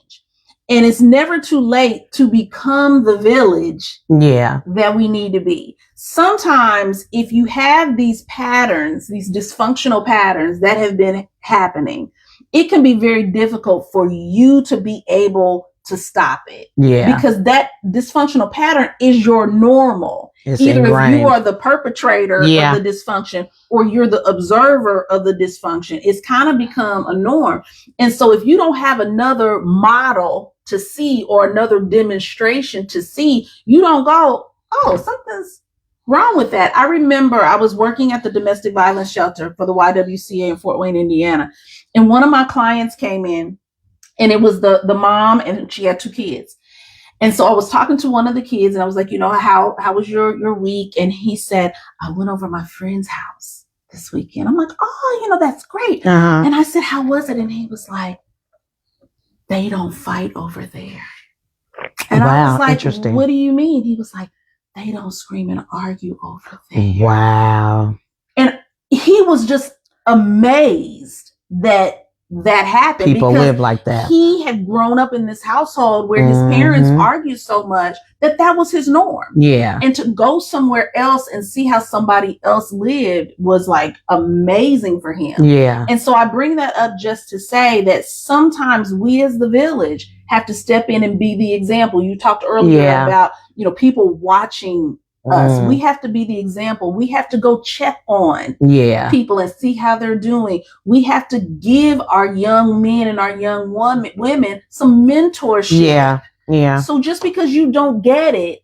B: And it's never too late to become the village
A: Yeah.
B: that we need to be. Sometimes if you have these patterns, these dysfunctional patterns that have been happening, it can be very difficult for you to be able to stop it.
A: Yeah.
B: Because that dysfunctional pattern is your normal.
A: It's
B: Either
A: ingrained.
B: if you are the perpetrator
A: Yeah.
B: of the dysfunction or you're the observer of the dysfunction, it's kind of become a norm. And so if you don't have another model to see or another demonstration to see, you don't go, oh, something's wrong with that. I remember I was working at the domestic violence shelter for the YWCA in Fort Wayne, Indiana. And one of my clients came in, and it was the mom, and she had 2 kids. And so I was talking to one of the kids, and I was like, you know, how was your week? And he said, I went over my friend's house this weekend. I'm like, oh, you know, that's great.
A: Uh-huh.
B: And I said, how was it? And he was like, they don't fight over there. And I
A: Wow,
B: was like,
A: interesting.
B: what do you mean? He was like, they don't scream and argue over there.
A: Wow.
B: And he was just amazed that happened.
A: People
B: because
A: live like that.
B: he had grown up in this household where his parents
A: Mhm.
B: argued so much that was his norm.
A: Yeah.
B: And to go somewhere else and see how somebody else lived was like amazing for him.
A: Yeah.
B: And so I bring that up just to say that sometimes we as the village have to step in and be the example. You talked earlier
A: Yeah.
B: about, you know, people watching us.
A: Mm.
B: We have to be the example. We have to go check on
A: Yeah.
B: people and see how they're doing. We have to give our young men and our young women some mentorship.
A: Yeah. Yeah.
B: So just because you don't get it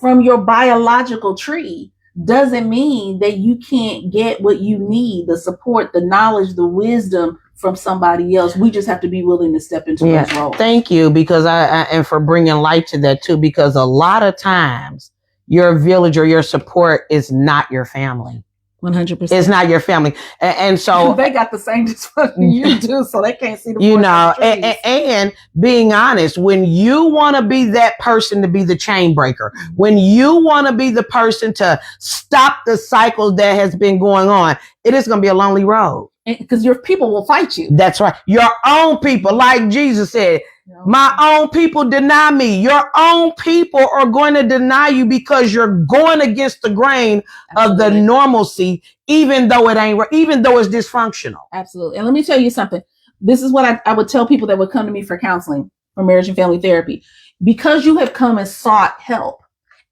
B: from your biological tree doesn't mean that you can't get what you need, the support, the knowledge, the wisdom from somebody else. We just have to be willing to step into those roles.
A: Thank you, because I and for bringing light to that too, because a lot of times your village or your support is not your family.
B: 100%.
A: It's not your family. And so
B: they got the same dysfunction you do, so they can't see the
A: you
B: forest
A: know,
B: for the trees.
A: and being honest, when you want to be that person to be the chain breaker, when you want to be the person to stop the cycle that has been going on, it is going to be a lonely road.
B: Because your people will fight you.
A: That's right. Your own people, like Jesus said, my own people deny me. Your own people are going to deny you because you're going against the grain of the normalcy, even though it ain't, even though it's dysfunctional.
B: Absolutely. And let me tell you something. This is what I would tell people that would come to me for counseling, for marriage and family therapy. Because you have come and sought help,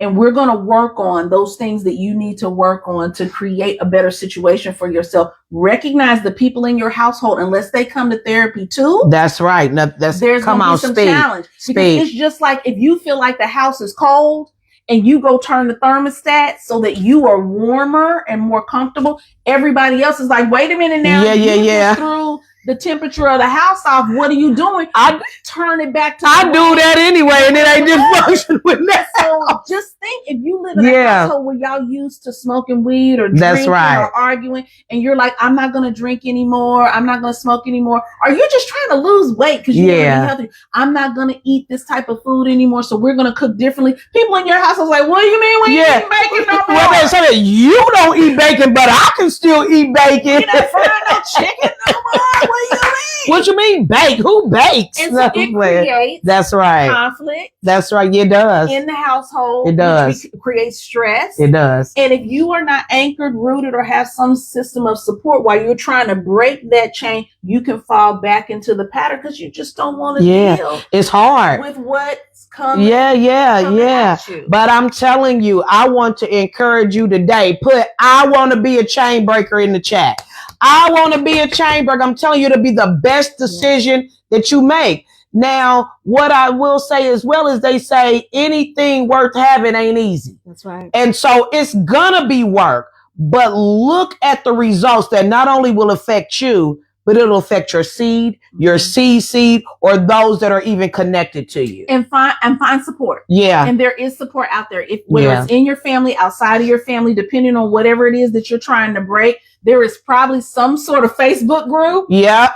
B: and we're going to work on those things that you need to work on to create a better situation for yourself. Recognize the people in your household, unless they come to therapy too.
A: That's right. There's
B: going to be some challenge. Because it's just like if you feel like the house is cold and you go turn the thermostat so that you are warmer and more comfortable, everybody else is like, wait a minute now. You just threw the temperature of the house off. What are you doing?
A: I
B: turn it back to
A: I do that anyway, and it ain't dysfunction with that.
B: So just think, if you live in a household where y'all used to smoking weed or drinking or arguing, and you're like, I'm not going to drink anymore, I'm not going to smoke anymore, or you're just trying to lose weight because you want to be healthy, I'm not going to eat this type of food anymore, so we're going to cook differently. People in your house is like, what do you mean we ain't eating bacon no more?
A: Well, so you don't eat bacon, but I can still eat bacon.
B: You're not frying no chicken no more. What do you mean?
A: What you mean bake? Who bakes?
B: And so it creates
A: That's right.
B: conflict.
A: That's right. It does.
B: In the household.
A: It does.
B: Which creates stress.
A: It does.
B: And if you are not anchored, rooted, or have some system of support while you're trying to break that chain, you can fall back into the pattern because you just don't want to deal.
A: It's hard.
B: With what's coming.
A: coming at you. But I'm telling you, I want to encourage you today. Put I want to be a chain breaker in the chat. I want to be a chain breaker. I'm telling you to be the best decision that you make. Now, what I will say as well is they say anything worth having ain't easy.
B: That's right.
A: And so it's gonna be work, but look at the results that not only will affect you, but it'll affect your seed, your seed, or those that are even connected to you.
B: And find support.
A: Yeah.
B: And there is support out there. Whether it's in your family, outside of your family, depending on whatever it is that you're trying to break, there is probably some sort of Facebook group.
A: Yeah.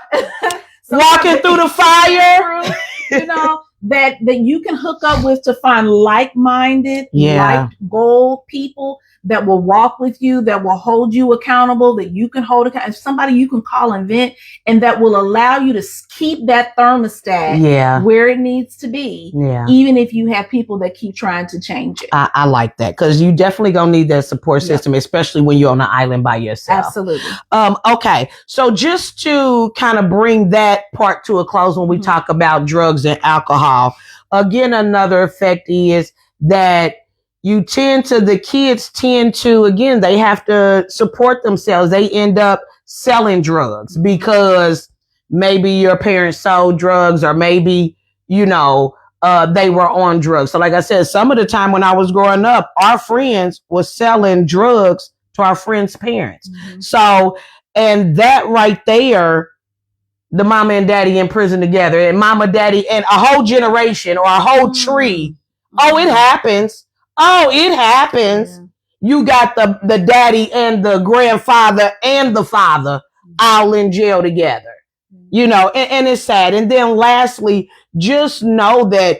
A: Walking through the fire.
B: You know, that you can hook up with to find like-minded,
A: Yeah.
B: like goal people that will walk with you, that will hold you accountable, that you can hold accountable, somebody you can call and vent, and that will allow you to keep that thermostat
A: Yeah.
B: where it needs to be,
A: Yeah.
B: even if you have people that keep trying to change it.
A: I like that, because you definitely gonna need that support
B: Yeah.
A: system, especially when you're on an island by yourself.
B: Absolutely.
A: Okay, so just to kind of bring that part to a close when we
B: Mhm.
A: talk about drugs and alcohol, again, another effect is that the kids tend to, again, they have to support themselves. They end up selling drugs because maybe your parents sold drugs, or maybe, they were on drugs. So like I said, some of the time when I was growing up, our friends were selling drugs to our friends' parents.
B: Mhm.
A: So, and that right there, the mama and daddy in prison together, and mama, daddy, and a whole generation or a whole tree. Oh, it happens. Oh, it happens.
B: Yeah.
A: You got the daddy and the grandfather and the father all in jail together. And it's sad. And then lastly, just know that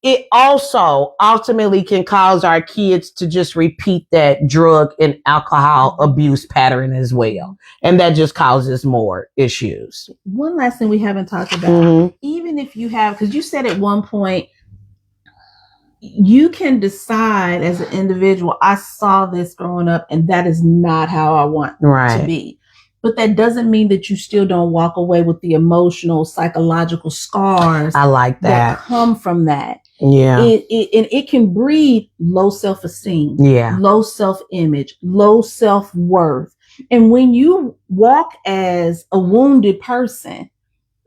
A: it also ultimately can cause our kids to just repeat that drug and alcohol abuse pattern as well. And that just causes more issues.
B: One last thing we haven't talked about,
A: Mhm.
B: even if you have, because you said at one point, you can decide as an individual, I saw this growing up and that is not how I want
A: Right.
B: to be. But that doesn't mean that you still don't walk away with the emotional, psychological scars
A: I like that.
B: come from that.
A: Yeah.
B: It can breed low self-esteem,
A: Yeah.
B: low self-image, low self-worth. And when you walk as a wounded person,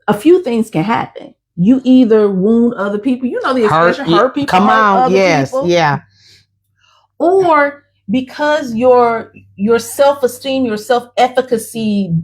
B: a few things can happen. You either wound other people, the expression, hurt people,
A: come
B: hurt
A: on,
B: other
A: yes,
B: people.
A: yeah.
B: Or because your self-esteem, your self-efficacy,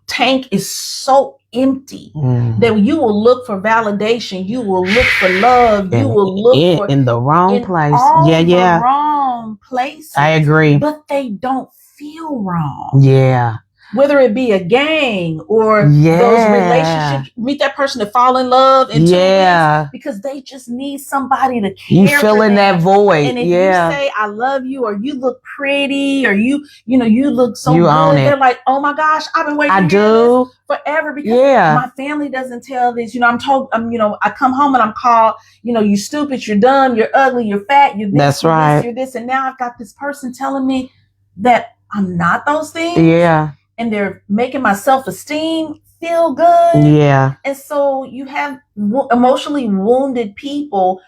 B: tank is so empty that you will look for validation, you will look for love, you will look for
A: in the wrong place.
B: all
A: Yeah, yeah.
B: the wrong places.
A: I agree.
B: But they don't feel wrong.
A: Yeah.
B: Whether it be a gang or those relationships, meet that person to fall in love in 2 weeks because they just need somebody to care.
A: You filling that void.
B: And if you say I love you, or you look pretty, or you look so
A: you
B: good,
A: own it.
B: they're like, oh my gosh, I've been waiting to hear this forever because my family doesn't tell this. I'm told, I come home and I'm called, you stupid, you're dumb, you're ugly, you're fat, you're this,
A: that's
B: you're
A: right.
B: this, you're this, and now I've got this person telling me that I'm not those things.
A: Yeah.
B: And they're making my self-esteem feel good.
A: Yeah.
B: And so you have emotionally wounded people,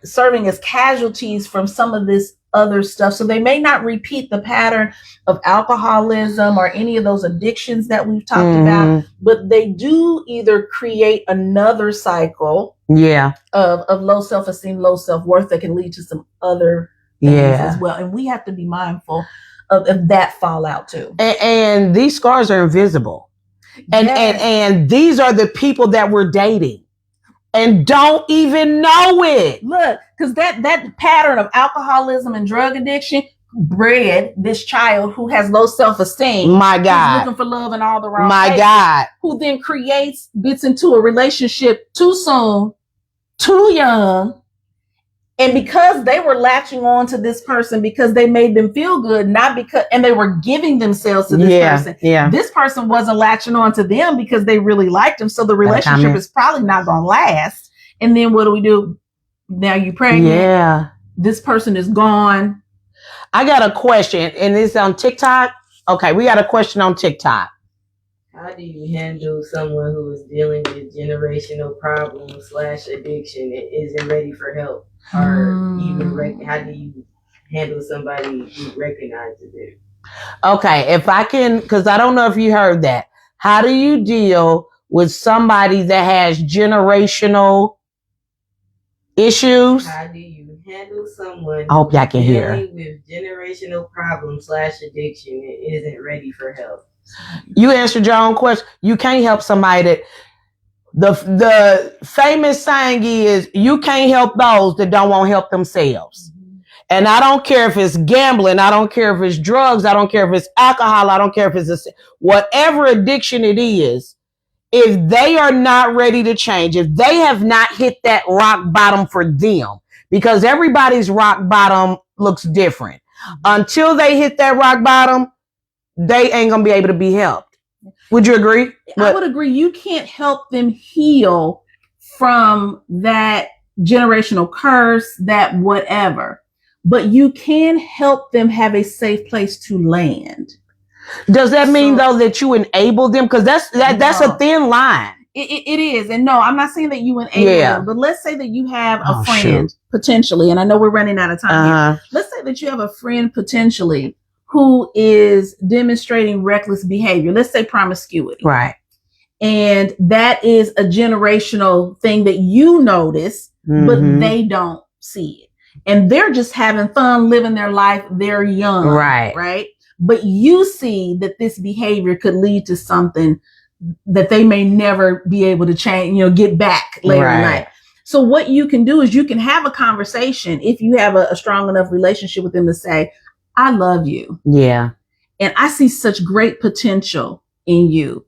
B: serving as casualties from some of this other stuff. So they may not repeat the pattern of alcoholism or any of those addictions that we've talked about, but they do either create another cycle of low self-esteem, low self-worth that can lead to some other things as well. And we have to be mindful of that fallout too.
A: And these scars are invisible. And these are the people that we're dating and don't even know it.
B: Look, because that pattern of alcoholism and drug addiction bred this child who has low self-esteem.
A: My God.
B: Who's looking for love in all the wrong
A: My
B: places,
A: God.
B: Who then gets into a relationship too soon, too young. And because they were latching on to this person because they made them feel good, and they were giving themselves to this person.
A: Yeah.
B: This person wasn't latching on to them because they really liked them. So the relationship is probably not going to last. And then what do? Now you pregnant.
A: Yeah.
B: This person is gone.
A: I got a question, and it's on TikTok. Okay, we got a question on TikTok.
C: How do you handle someone who is dealing with generational problems / addiction and isn't ready for help? Or even how do you handle somebody who recognizes it?
A: Okay, if I can, because I don't know if you heard that. How do you deal with somebody that has generational issues?
C: How do you handle someone
A: I hope y'all can hear
C: dealing with generational problems / addiction and isn't ready for help?
A: You answered your own question. You can't help somebody that the famous saying is, you can't help those that don't want to help themselves. And I don't care if it's gambling, I don't care if it's drugs, I don't care if it's alcohol, I don't care if it's whatever addiction it is, if they are not ready to change, if they have not hit that rock bottom for them, because everybody's rock bottom looks different. Until they hit that rock bottom, they ain't gonna be able to be helped. Would you agree?
B: I would agree. You can't help them heal from that generational curse, that whatever, but you can help them have a safe place to land.
A: Does that mean though that you enable them? Because that's a thin line.
B: It is. And no, I'm not saying that you enable them, but let's say that you have a friend potentially, and I know we're running out of time here. Let's say that you have a friend potentially who is demonstrating reckless behavior. Let's say promiscuity.
A: Right.
B: And that is a generational thing that you notice, but they don't see it. And they're just having fun, living their life. They're young. Right. But you see that this behavior could lead to something that they may never be able to change, get back later in life. So what you can do is you can have a conversation if you have a strong enough relationship with them to say, I love you.
A: Yeah.
B: And I see such great potential in you.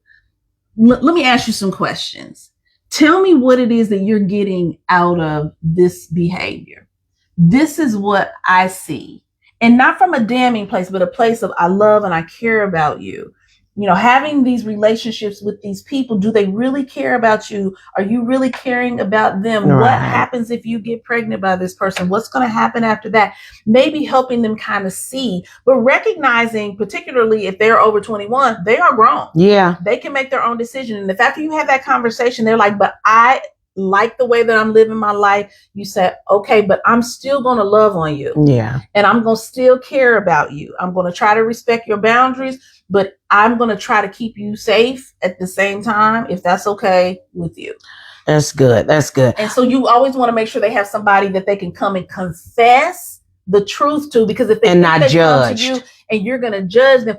B: Let me ask you some questions. Tell me what it is that you're getting out of this behavior. This is what I see. And not from a damning place, but a place of I love and I care about you. Having these relationships with these people, do they really care about you? Are you really caring about them? Right. What happens if you get pregnant by this person? What's going to happen after that? Maybe helping them kind of see, but recognizing, particularly if they're over 21, they are grown.
A: Yeah.
B: They can make their own decision. And if after you have that conversation, they're like, but I like the way that I'm living my life. You said, okay, but I'm still going to love on you.
A: Yeah.
B: And I'm going to still care about you. I'm going to try to respect your boundaries, but I'm going to try to keep you safe at the same time, if that's okay with you.
A: That's good. That's good.
B: And so you always want to make sure they have somebody that they can come and confess the truth to, because if they
A: not
B: come
A: judged
B: to you and you're going to judge them,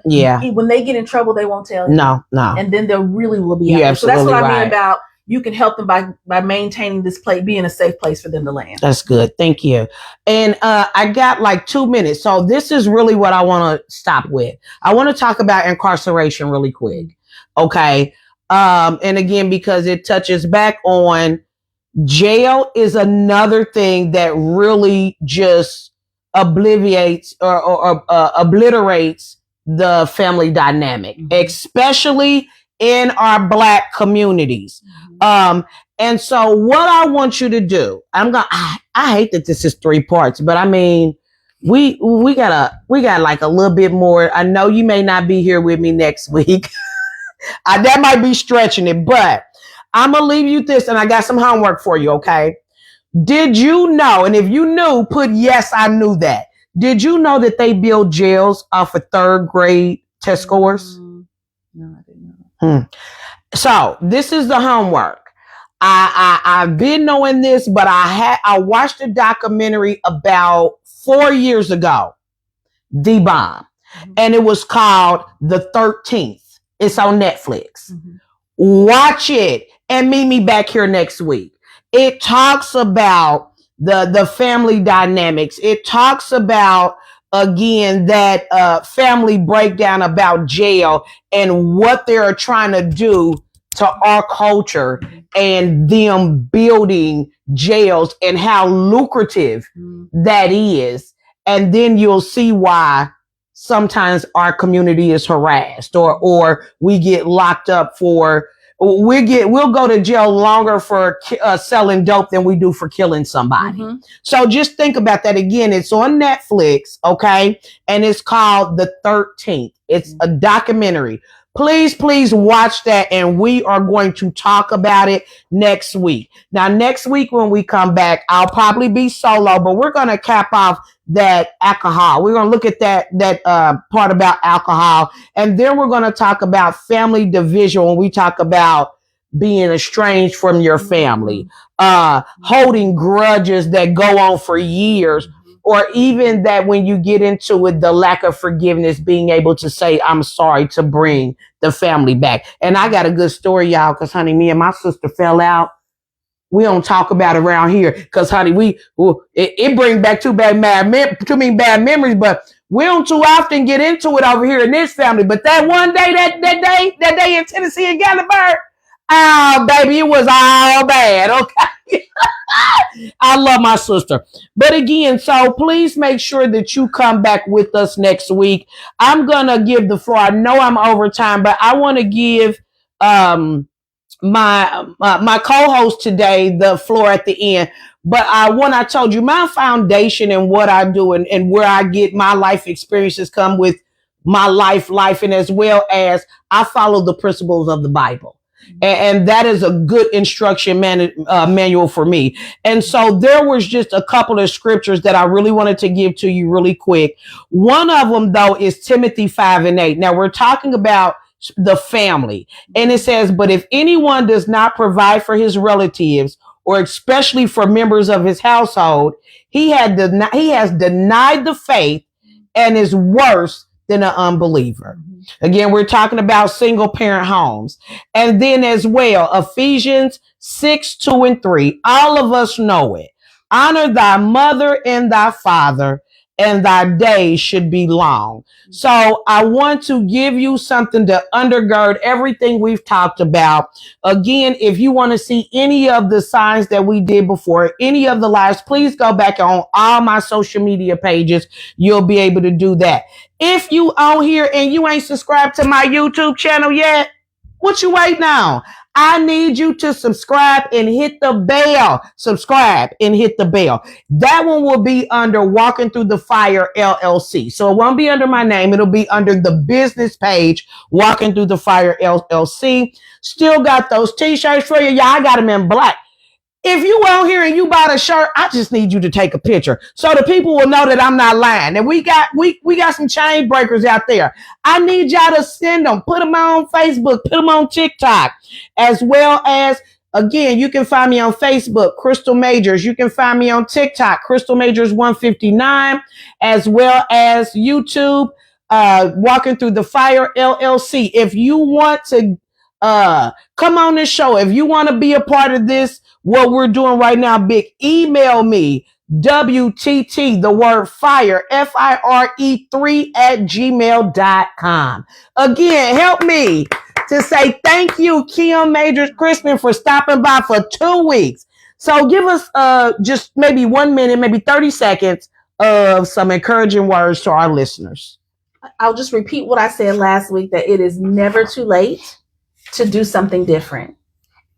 B: when they get in trouble, they won't tell you.
A: No.
B: And then there really will be. So that's what I mean about you can help them by maintaining this place, being a safe place for them to land.
A: That's good. Thank you. And I got like 2 minutes. So this is really what I want to stop with. I want to talk about incarceration really quick. Okay. And again, because it touches back on jail is another thing that really just obliterates or obliterates the family dynamic, especially in our Black communities. And so what I want you to do, I hate that this is 3 parts, but I mean, we got like a little bit more. I know you may not be here with me next week. That might be stretching it, but I'm going to leave you this, and I got some homework for you. Okay. Did you know? And if you knew, put yes, I knew that. Did you know that they build jails off of 3rd grade test scores?
B: No, I didn't know.
A: So this is the homework. I've been knowing this, but I watched a documentary about 4 years ago, The Bomb, and it was called The 13th. It's on Netflix. Watch it and meet me back here next week. It talks about the family dynamics. It talks about, again, that family breakdown about jail and what they're trying to do to our culture and them building jails and how lucrative that is. And then you'll see why sometimes our community is harassed or we get locked up for, we'll go to jail longer for selling dope than we do for killing somebody. So just think about that. Again, it's on Netflix. Okay. And it's called The 13th. It's a documentary. Please watch that. And we are going to talk about it next week. Now, next week when we come back, I'll probably be solo, but we're going to cap off that alcohol. We're going to look at that part about alcohol. And then we're going to talk about family division when we talk about being estranged from your family, holding grudges that go on for years, or even that when you get into it, the lack of forgiveness, being able to say, I'm sorry, to bring the family back. And I got a good story, y'all, because, honey, me and my sister fell out. We don't talk about it around here because, honey, it brings back too many bad memories, but we don't too often get into it over here in this family. But that one day, that day in Tennessee and Gatlinburg, Oh, baby, it was all bad. Okay. I love my sister. But again, so please make sure that you come back with us next week. I'm going to give the floor. I know I'm over time, but I want to give my co-host today the floor at the end. But when I told you my foundation and what I do and where I get my life experiences come with my life, and as well as I follow the principles of the Bible. And that is a good instruction manual for me. And so there was just a couple of scriptures that I really wanted to give to you really quick. One of them, though, is Timothy 5:8. Now, we're talking about the family. And it says, but if anyone does not provide for his relatives, or especially for members of his household, he has denied the faith and is worse than an unbeliever. Again, we're talking about single parent homes. And then as well, Ephesians 6:2-3. All of us know it. Honor thy mother and thy father, and thy days should be long. So I want to give you something to undergird everything we've talked about. Again, if you want to see any of the signs that we did before, any of the lives, please go back on all my social media pages. You'll be able to do that. If you on here and you ain't subscribed to my YouTube channel yet, what you waiting on? I need you to subscribe and hit the bell. Subscribe and hit the bell. That one will be under Walking Through the Fire LLC. So it won't be under my name. It'll be under the business page, Walking Through the Fire LLC. Still got those t-shirts for you. Yeah, I got them in black. If you out here and you bought a shirt, I just need you to take a picture so the people will know that I'm not lying. And we got some chain breakers out there. I need y'all to send them, put them on Facebook, put them on TikTok, as well as, again, you can find me on Facebook, Crystal Majors. You can find me on TikTok, Crystal Majors 159, as well as YouTube, Walking Through the Fire LLC. If you want to come on this show, if you want to be a part of this, what we're doing right now, big, email me, WTT, the word fire, FIRE3 @gmail.com. Again, help me to say thank you, Kim Majors Crispin, for stopping by for 2 weeks. So give us just maybe 1 minute, maybe 30 seconds of some encouraging words to our listeners.
B: I'll just repeat what I said last week, that it is never too late to do something different.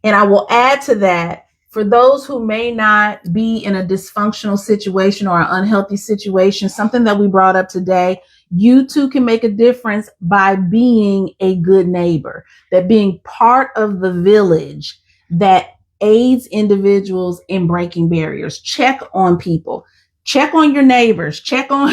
B: And I will add to that, for those who may not be in a dysfunctional situation or an unhealthy situation, something that we brought up today, you too can make a difference by being a good neighbor, that being part of the village that aids individuals in breaking barriers. Check on people. Check on your neighbors, check on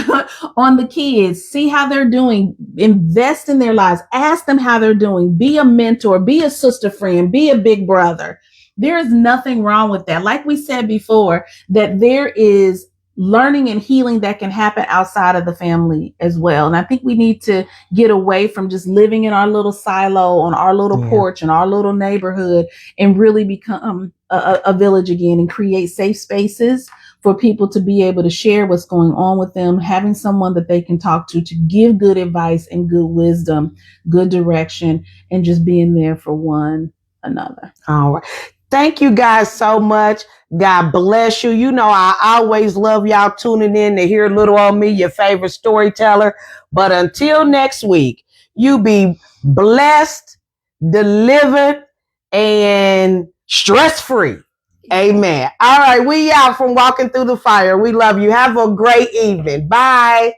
B: the kids, see how they're doing, invest in their lives, ask them how they're doing, be a mentor, be a sister friend, be a big brother. There is nothing wrong with that. Like we said before, that there is learning and healing that can happen outside of the family as well. And I think we need to get away from just living in our little silo on our little porch in our little neighborhood and really become a village again and create safe spaces for people to be able to share what's going on with them, having someone that they can talk to give good advice and good wisdom, good direction, and just being there for one another.
A: All right. Thank you guys so much. God bless you. You know, I always love y'all tuning in to hear little on me, your favorite storyteller. But until next week, you be blessed, delivered, and stress-free. Amen. All right. We out from Walking Through the Fire. We love you. Have a great evening. Bye.